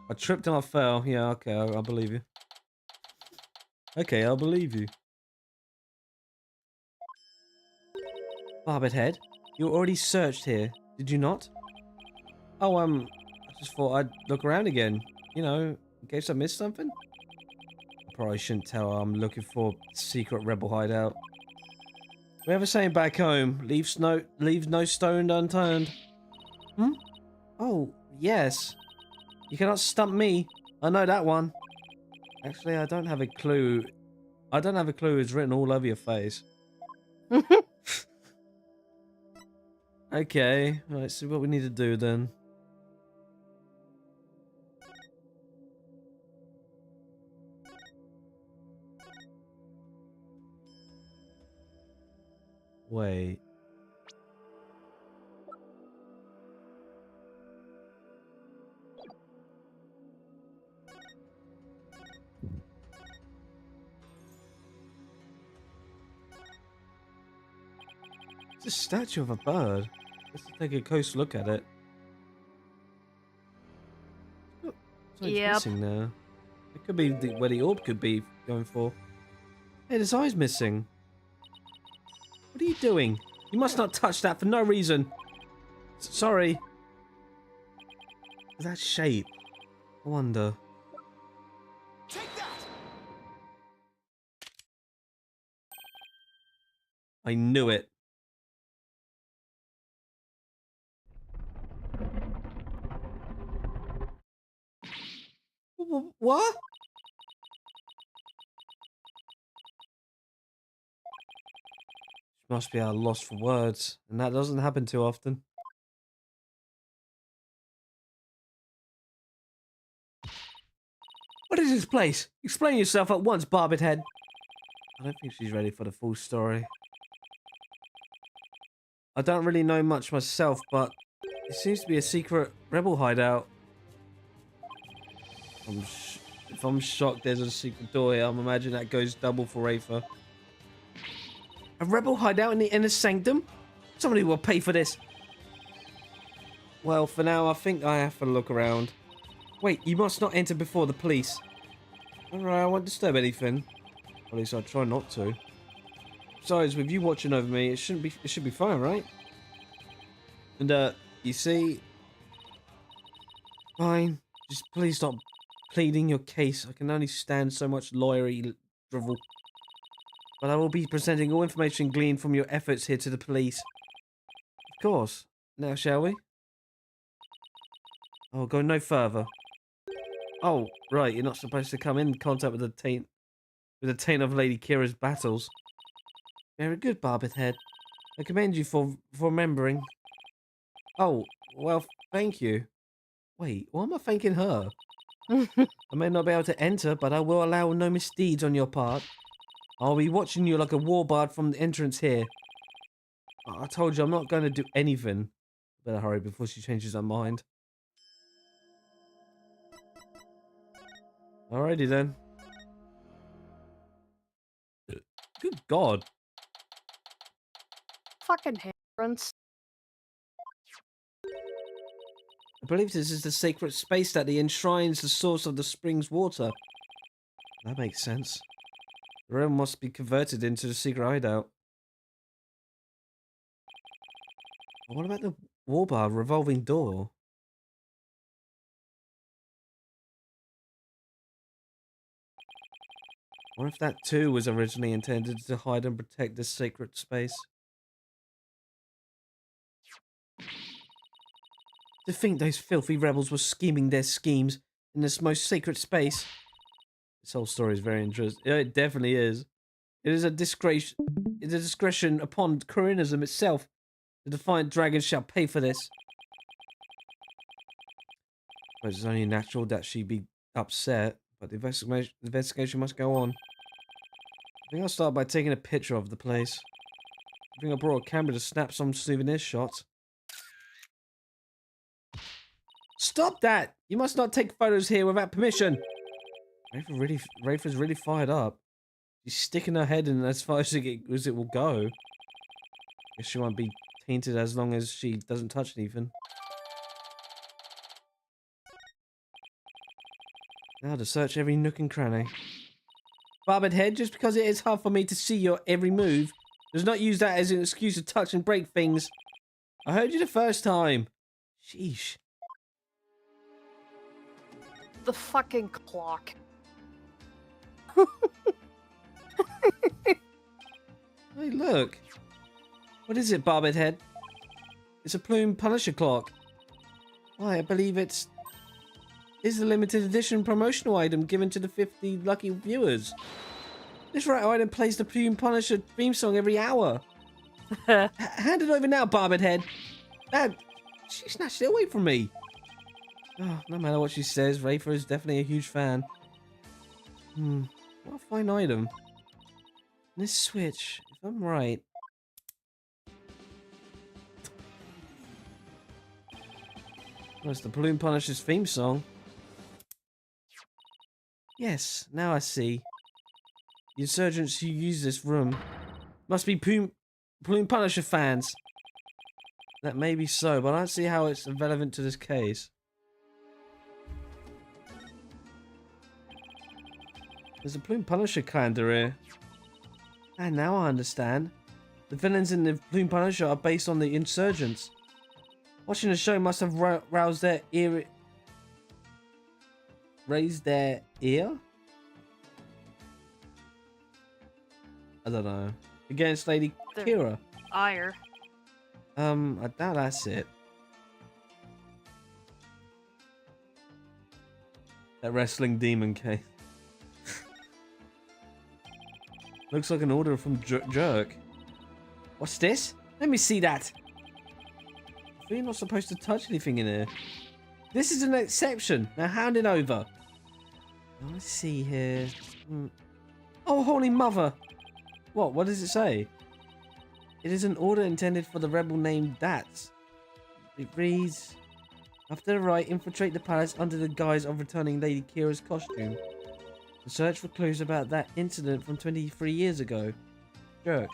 I tripped and I fell. Yeah, okay, I believe you. Okay, I believe you. Barbed Head, you already searched here, did you not? Oh, I just thought I'd look around again. You know, in case I missed something. I probably shouldn't tell her I'm looking for a secret rebel hideout. We have a saying back home, leave no stone unturned. Hmm? Oh, yes. You cannot stump me. I know that one. Actually, I don't have a clue. I don't have a clue. It's written all over your face. Okay, let's see what we need to do then. Wait. It's a statue of a bird. Let's take a close look at it. Oh, something's Yep. missing there. It could be where the orb could be going for. Hey, his eye's missing. What are you doing? You must not touch that for no reason. Sorry. That shape. I wonder. Take that! I knew it. What? Must be at a loss for words, and that doesn't happen too often. What is this place? Explain yourself at once, Barbed Head. I don't think she's ready for the full story. I don't really know much myself, but it seems to be a secret rebel hideout. If I'm shocked there's a secret door here, I'm imagining that goes double for Rafer. A rebel hideout in the inner sanctum? Somebody will pay for this. Well, for now, I think I have to look around. Wait, you must not enter before the police. Alright, I won't disturb anything. At least I'll try not to. Besides, with you watching over me, it should be fine, right? And you see, fine. Just please stop pleading your case. I can only stand so much lawyery drivel. But I will be presenting all information gleaned from your efforts here to the police. Of course. Now, shall we? I'll go no further. Oh, right. You're not supposed to come in contact with the taint of Lady Kira's battles. Very good, Barbed Head. I commend you for remembering. Oh, well, thank you. Wait, why am I thanking her? I may not be able to enter, but I will allow no misdeeds on your part. I'll be watching you like a warbard from the entrance here. I told you I'm not going to do anything. Better hurry before she changes her mind. Alrighty then. Good God. Fucking hindrance. I believe this is the sacred space that enshrines the source of the spring's water. That makes sense. The realm must be converted into the secret hideout. What about the warbard revolving door? What if that too was originally intended to hide and protect this sacred space? To think those filthy rebels were scheming their schemes in this most sacred space. This whole story is very interesting. Yeah, it definitely is. It is a disgrace. It is a discretion upon Koreanism itself. The defiant dragon shall pay for this. But it's only natural that she be upset. But the investigation must go on. I think I'll start by taking a picture of the place. I think I brought a camera to snap some souvenir shots. Stop that! You must not take photos here without permission. Rafer's really fired up. She's sticking her head in as far as it will go. Guess she won't be tainted as long as she doesn't touch anything. Now to search every nook and cranny. Barbed Head, just because it is hard for me to see your every move, does not use that as an excuse to touch and break things. I heard you the first time. Sheesh. The fucking clock. Hey, look. What is it, Barbed Head? It's a plume punisher clock. Why, I believe is a limited edition promotional item given to the 50 lucky viewers. This right item plays the plume punisher theme song every hour. Hand it over now, Barbed Head. Dad, she snatched it away from me. Oh, no matter what she says, Rafer is definitely a huge fan. What a fine item. This switch, if I'm right. Well, it's the Balloon Punisher's theme song. Yes, now I see. The insurgents who use this room must be Balloon Punisher fans. That may be so, but I don't see how it's relevant to this case. There's a Balloon Punisher calendar here. And now I understand. The villains in the Balloon Punisher are based on the insurgents. Watching the show must have roused their ear. Raised their ear? I don't know. Against Lady Kira. Ire. I doubt that's it. That wrestling demon case. Looks like an order from Jerk. What's this? Let me see that. I feel you're not supposed to touch anything in here. This is an exception. Now hand it over. Let's see here. Oh, holy mother. What does it say? It is an order intended for the rebel named Dats. It reads, after the Wright infiltrate the palace under the guise of returning Lady Kira's costume. To search for clues about that incident from 23 years ago. Jerk.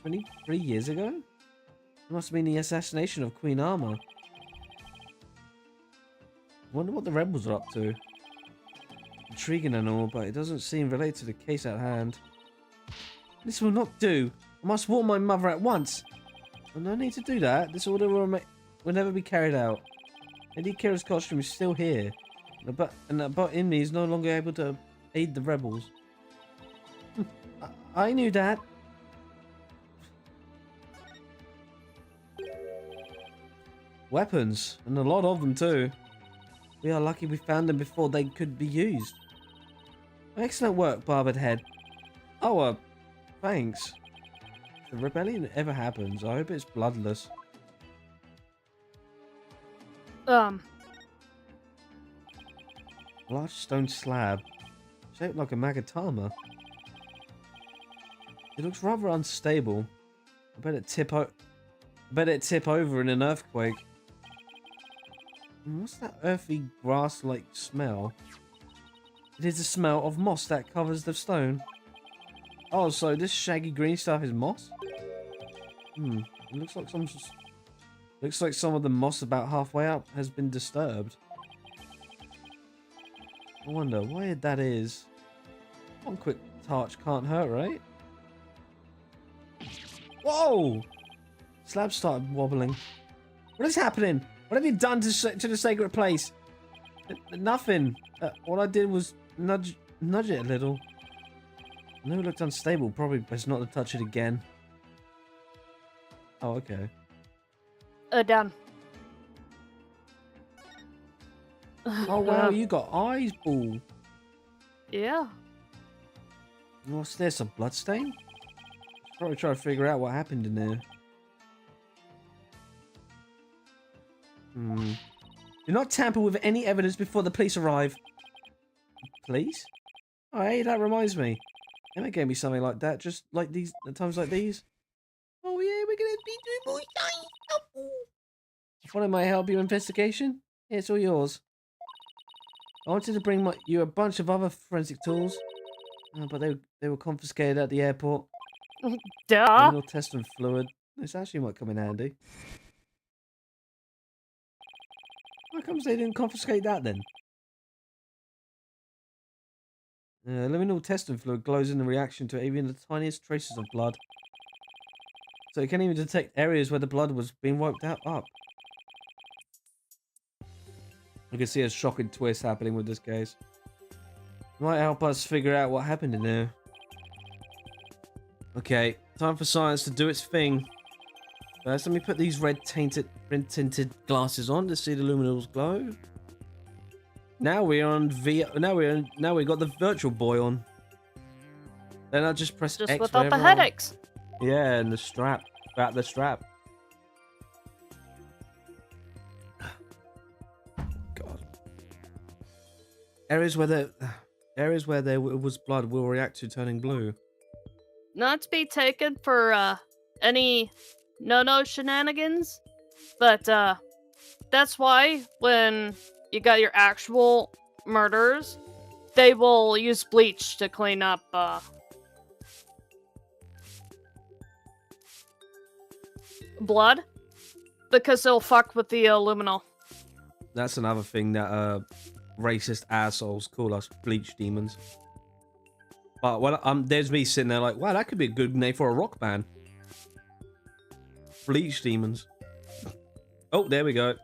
23 years ago? It must have been the assassination of Queen Armor. I wonder what the rebels are up to. Intriguing and all, but it doesn't seem related to the case at hand. This will not do. I must warn my mother at once. Well, no need to do that. This order will never be carried out. Lady Kira's costume is still here. And the bot in me is no longer able to aid the rebels. I knew that. Weapons, and a lot of them too. We are lucky we found them before they could be used. Excellent work, Barbed Head. Oh, thanks. If the rebellion ever happens, I hope it's bloodless. Large stone slab, shaped like a magatama. It looks rather unstable. I bet it tip over in an earthquake. What's that earthy grass-like smell? It is the smell of moss that covers the stone. Oh, so this shaggy green stuff is moss? It looks like some of the moss about halfway up has been disturbed. I wonder why that is. One quick touch can't hurt, right? Whoa! Slab started wobbling. What is happening? What have you done to the sacred place? Nothing. All I did was nudge it a little. I know it looked unstable. Probably best not to touch it again. Oh, okay. Down. Oh wow, you got eyes, ball. Yeah. What's this? A bloodstain? Probably try to figure out what happened in there. Do not tamper with any evidence before the police arrive. Police? Oh, hey, that reminds me. Emma gave me something like that, just like these, at times like these. Oh yeah, we're gonna be doing more science. If one of my help your investigation, yeah, it's all yours. I wanted to bring you a bunch of other forensic tools, but they were confiscated at the airport. Duh. Criminal test and fluid. This actually might come in handy. How comes they didn't confiscate that then? Liminal testing fluid glows in the reaction to even the tiniest traces of blood. So it can even detect areas where the blood was being wiped out up. You can see a shocking twist happening with this case. It might help us figure out what happened in there. Okay, Time for science to do its thing. First, let me put these red tinted glasses on to see the luminals glow. Now we're on now we got the virtual boy on. Then I'll just press Just X without the wherever I want. headaches. Yeah, and the strap. About the strap. God. Areas where there was blood will react to turning blue. Not to be taken for any no shenanigans, but that's why when you got your actual murders, they will use bleach to clean up blood, because it'll fuck with the luminol. That's another thing that racist assholes call us, bleach demons. But when there's me sitting there like, wow, that could be a good name for a rock band. Bleach demons. Oh, there we go.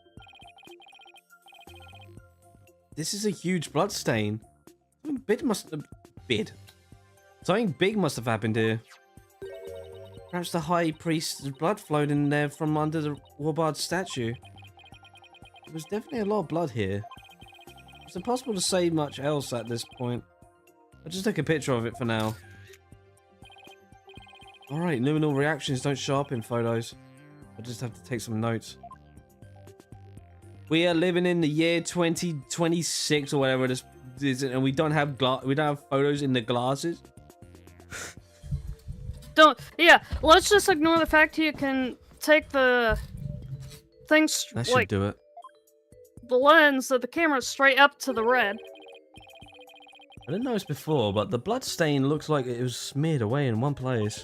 This is a huge blood stain. Something big must have happened here. Perhaps the high priest's blood flowed in there from under the Warbard statue. There was definitely a lot of blood here. It's impossible to say much else at this point. I'll just take a picture of it for now. Alright, luminal reactions don't show up in photos. I'll just have to take some notes. We are living in the year 2026 or whatever this is, and we don't have photos in the glasses. Let's just ignore the fact you can take the things That should like do it. the lens of the camera straight up to the red. I didn't notice before, but the blood stain looks like it was smeared away in one place.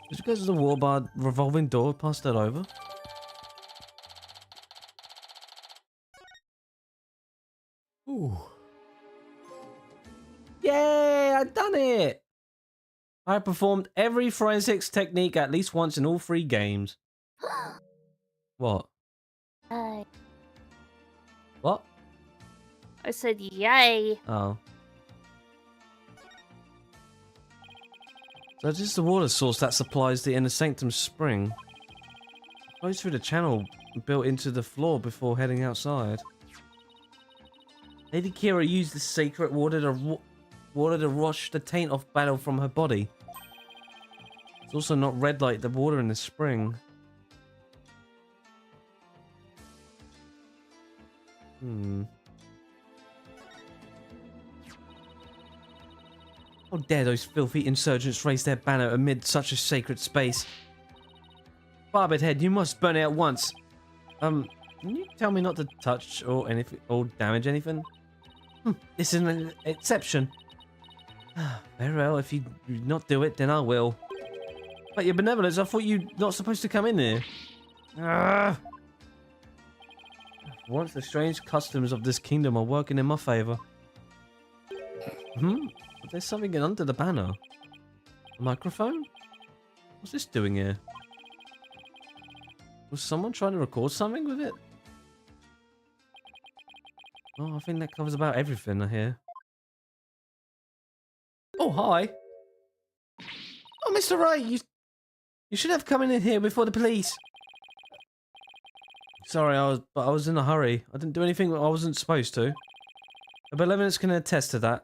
Is it because of the Warbard revolving door passed that over? Ooh. Yay! I done it! I performed every forensics technique at least once in all 3 games. What? What? I said yay. Oh. So this is the water source that supplies the inner sanctum spring. It flows through the channel built into the floor before heading outside. Lady Kira used the sacred water to wash the taint off battle from her body. It's also not red like the water in the spring. How dare those filthy insurgents raise their banner amid such a sacred space? Barbed Head, you must burn it at once. Can you tell me not to touch or damage anything? This is an exception. Very well, if you do not do it, then I will. But your benevolence, I thought you not supposed to come in here. Once the strange customs of this kingdom are working in my favor. But there's something under the banner. A microphone? What's this doing here? Was someone trying to record something with it? Oh, I think that covers about everything I hear. Oh, hi. Oh, Mr. Wright, you should have come in here before the police. Sorry, I was in a hurry. I didn't do anything I wasn't supposed to. The Benevolence can attest to that.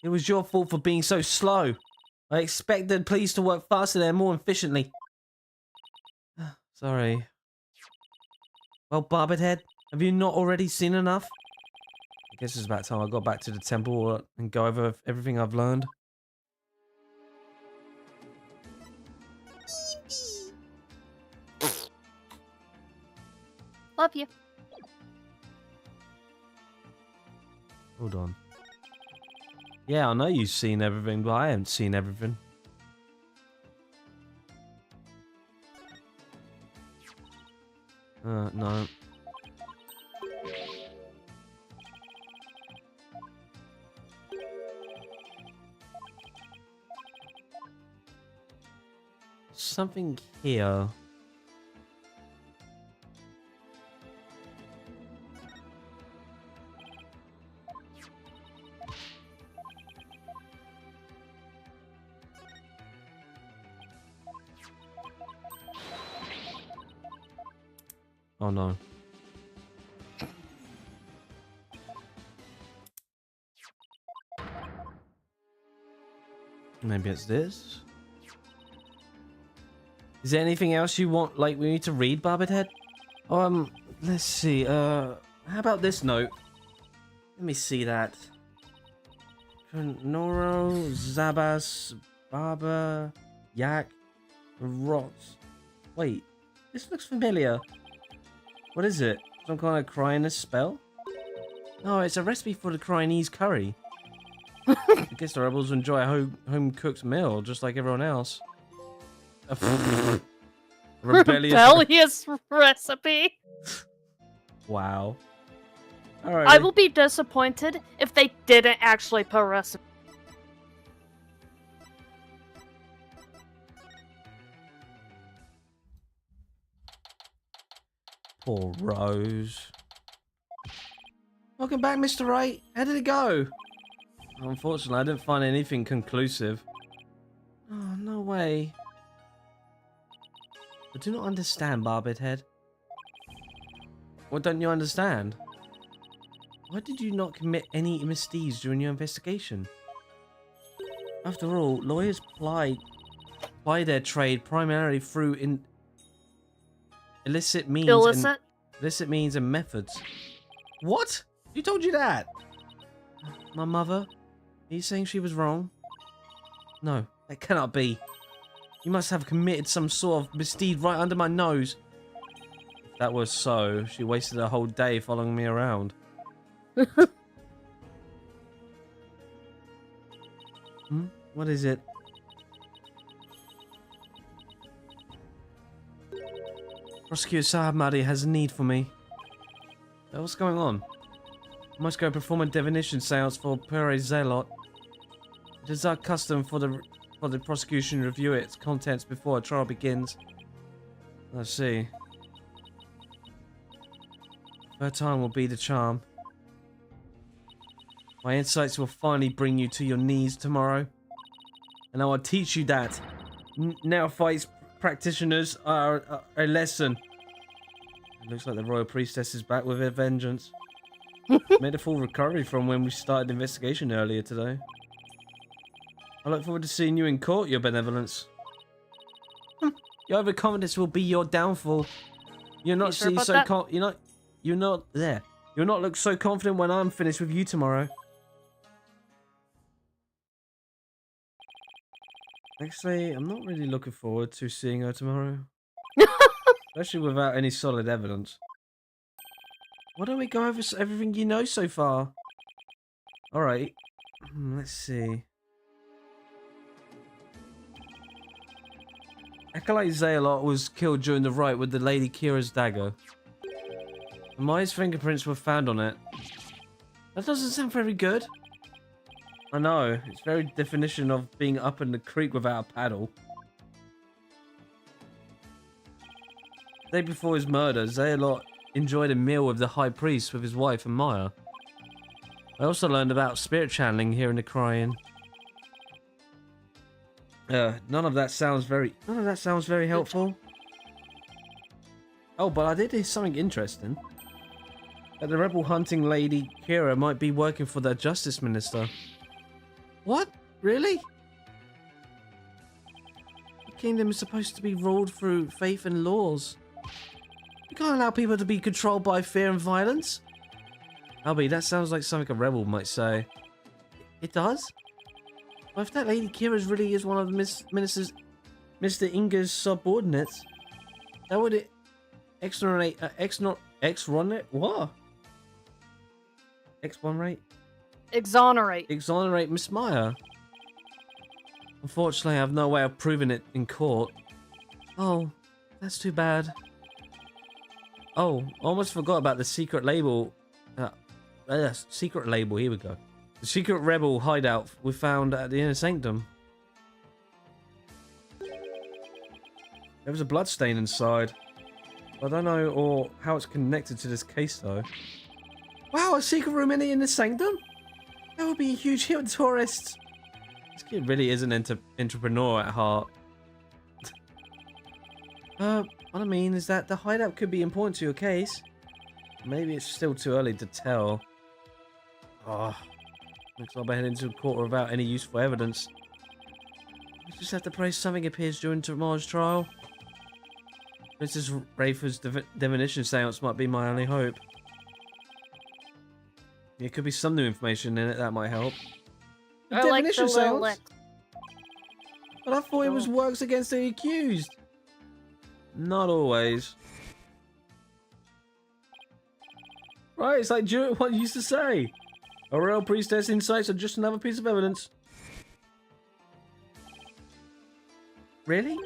It was your fault for being so slow. I expected police to work faster and more efficiently. Sorry. Well, Barbed Head, have you not already seen enough? I guess it's about time I got back to the temple and go over everything I've learned. Love you. Hold on. Yeah, I know you've seen everything, but I haven't seen everything. No. Something here. Oh no. Maybe it's this. Is there anything else you want, like, we need to read, Barbed Head? Let's see, how about this note? Let me see that. Noro, Zabas, Baba, Yak, Rot. Wait, this looks familiar. What is it? Some kind of Cryonese spell? Oh, it's a recipe for the Cryonese curry. I guess the rebels enjoy a home-cooked meal, just like everyone else. Rebellious recipe. Wow. Alright. I will be disappointed if they didn't actually put a recipe. Poor Rose. Welcome back, Mr. Wright. How did it go? Unfortunately, I didn't find anything conclusive. Oh, no way. I do not understand, Barbed Head. What don't you understand? Why did you not commit any misdeeds during your investigation? After all, lawyers ply their trade primarily through illicit means. Illicit? Illicit means and methods. What? Who told you that? My mother? Are you saying she was wrong? No, that cannot be. You must have committed some sort of misdeed right under my nose. If that was so, she wasted a whole day following me around. What is it? Prosecutor Sahamadi has a need for me. What's going on? I must go perform a divination seance for Pere Zealot. It is our custom for the prosecution to review its contents before a trial begins. Let's see. Her time will be the charm. My insights will finally bring you to your knees tomorrow. And I will teach you that neophytes practitioners are a lesson. It looks like the royal priestess is back with a vengeance. Made a full recovery from when we started the investigation earlier today. I look forward to seeing you in court, your benevolence. Your overconfidence will be your downfall. You're not sure about so that? you're not there. You'll not look so confident when I'm finished with you tomorrow. Actually, I'm not really looking forward to seeing her tomorrow. Especially without any solid evidence. Why don't we go over everything you know so far? Alright. Let's see. Acolyte Zealot was killed during the riot with the Lady Kira's dagger. Maya's fingerprints were found on it. That doesn't sound very good. I know, it's very definition of being up in the creek without a paddle. The day before his murder, Zealot enjoyed a meal with the High Priest with his wife and Maya. I also learned about spirit channeling here in the Cryon. None of that sounds very helpful. Oh, but I did hear something interesting. That the rebel hunting Lady Kira might be working for the Justice Minister. What? Really? The kingdom is supposed to be ruled through faith and laws. You can't allow people to be controlled by fear and violence. Albie, that sounds like something a rebel might say. It does? Well, if that Lady Kira really is one of Mr. Inga's subordinates, that would exonerate, what? Exonerate Miss Maya. Unfortunately, I have no way of proving it in court. Oh, that's too bad. Oh, I almost forgot about the secret label. Secret label, here we go. The secret rebel hideout we found at the Inner Sanctum. There was a bloodstain inside. I don't know how it's connected to this case though. Wow, a secret room in the Inner Sanctum? That would be a huge hit with tourists. This kid really is an entrepreneur at heart. What I mean is that the hideout could be important to your case. Maybe it's still too early to tell. Oh, looks like we're heading into court without any useful evidence. We just have to pray something appears during tomorrow's trial. Mrs. Rafer's divination seance might be my only hope. There could be some new information in it that might help. A I like the divination little seance? But I thought it was works against the accused. Not always. Right, it's like what you used to say. A royal priestess insights are just another piece of evidence. Really?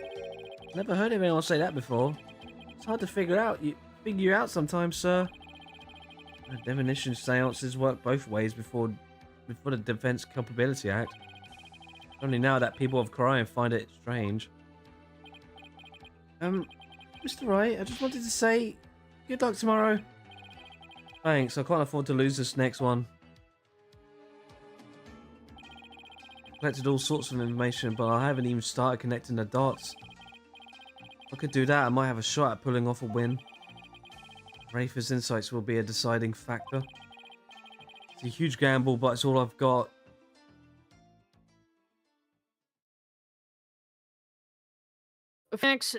Never heard of anyone say that before. It's hard to figure out sometimes, sir. Divination seances work both ways before the Defense Culpability Act. Only now that people of crime find it strange. Mr. Wright, I just wanted to say good luck tomorrow. Thanks, I can't afford to lose this next one. Collected all sorts of information, but I haven't even started connecting the dots. If I could do that, I might have a shot at pulling off a win. Rafer's insights will be a deciding factor. It's a huge gamble, but it's all I've got. Phoenix,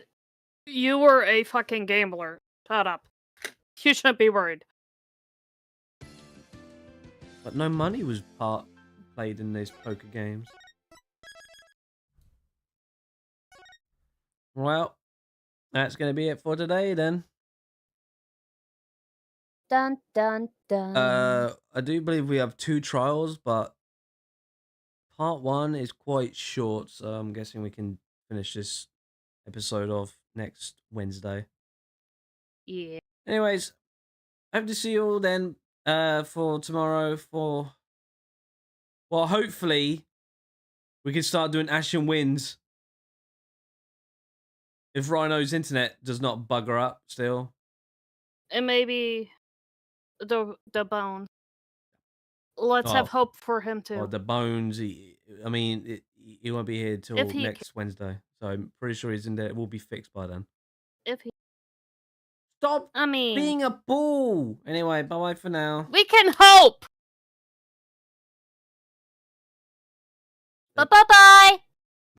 you were a fucking gambler. Shut up. You shouldn't be worried. But no money was played in these poker games. Well, that's going to be it for today then. Dun dun dun. I do believe we have 2 trials, but part 1 is quite short, so I'm guessing we can finish this episode off next Wednesday. Yeah. Anyways, hope to see you all then for tomorrow for... Well, hopefully we can start doing Ashen Winds. If Rhino's internet does not bugger up still. And maybe the bones. Let's have hope for him too. Or the bones. He won't be here till If he next Wednesday. So I'm pretty sure he's in there. It will be fixed by then. If he, Stop I mean, being a bull. Anyway, bye-bye for now. we can hope. Bye bye bye.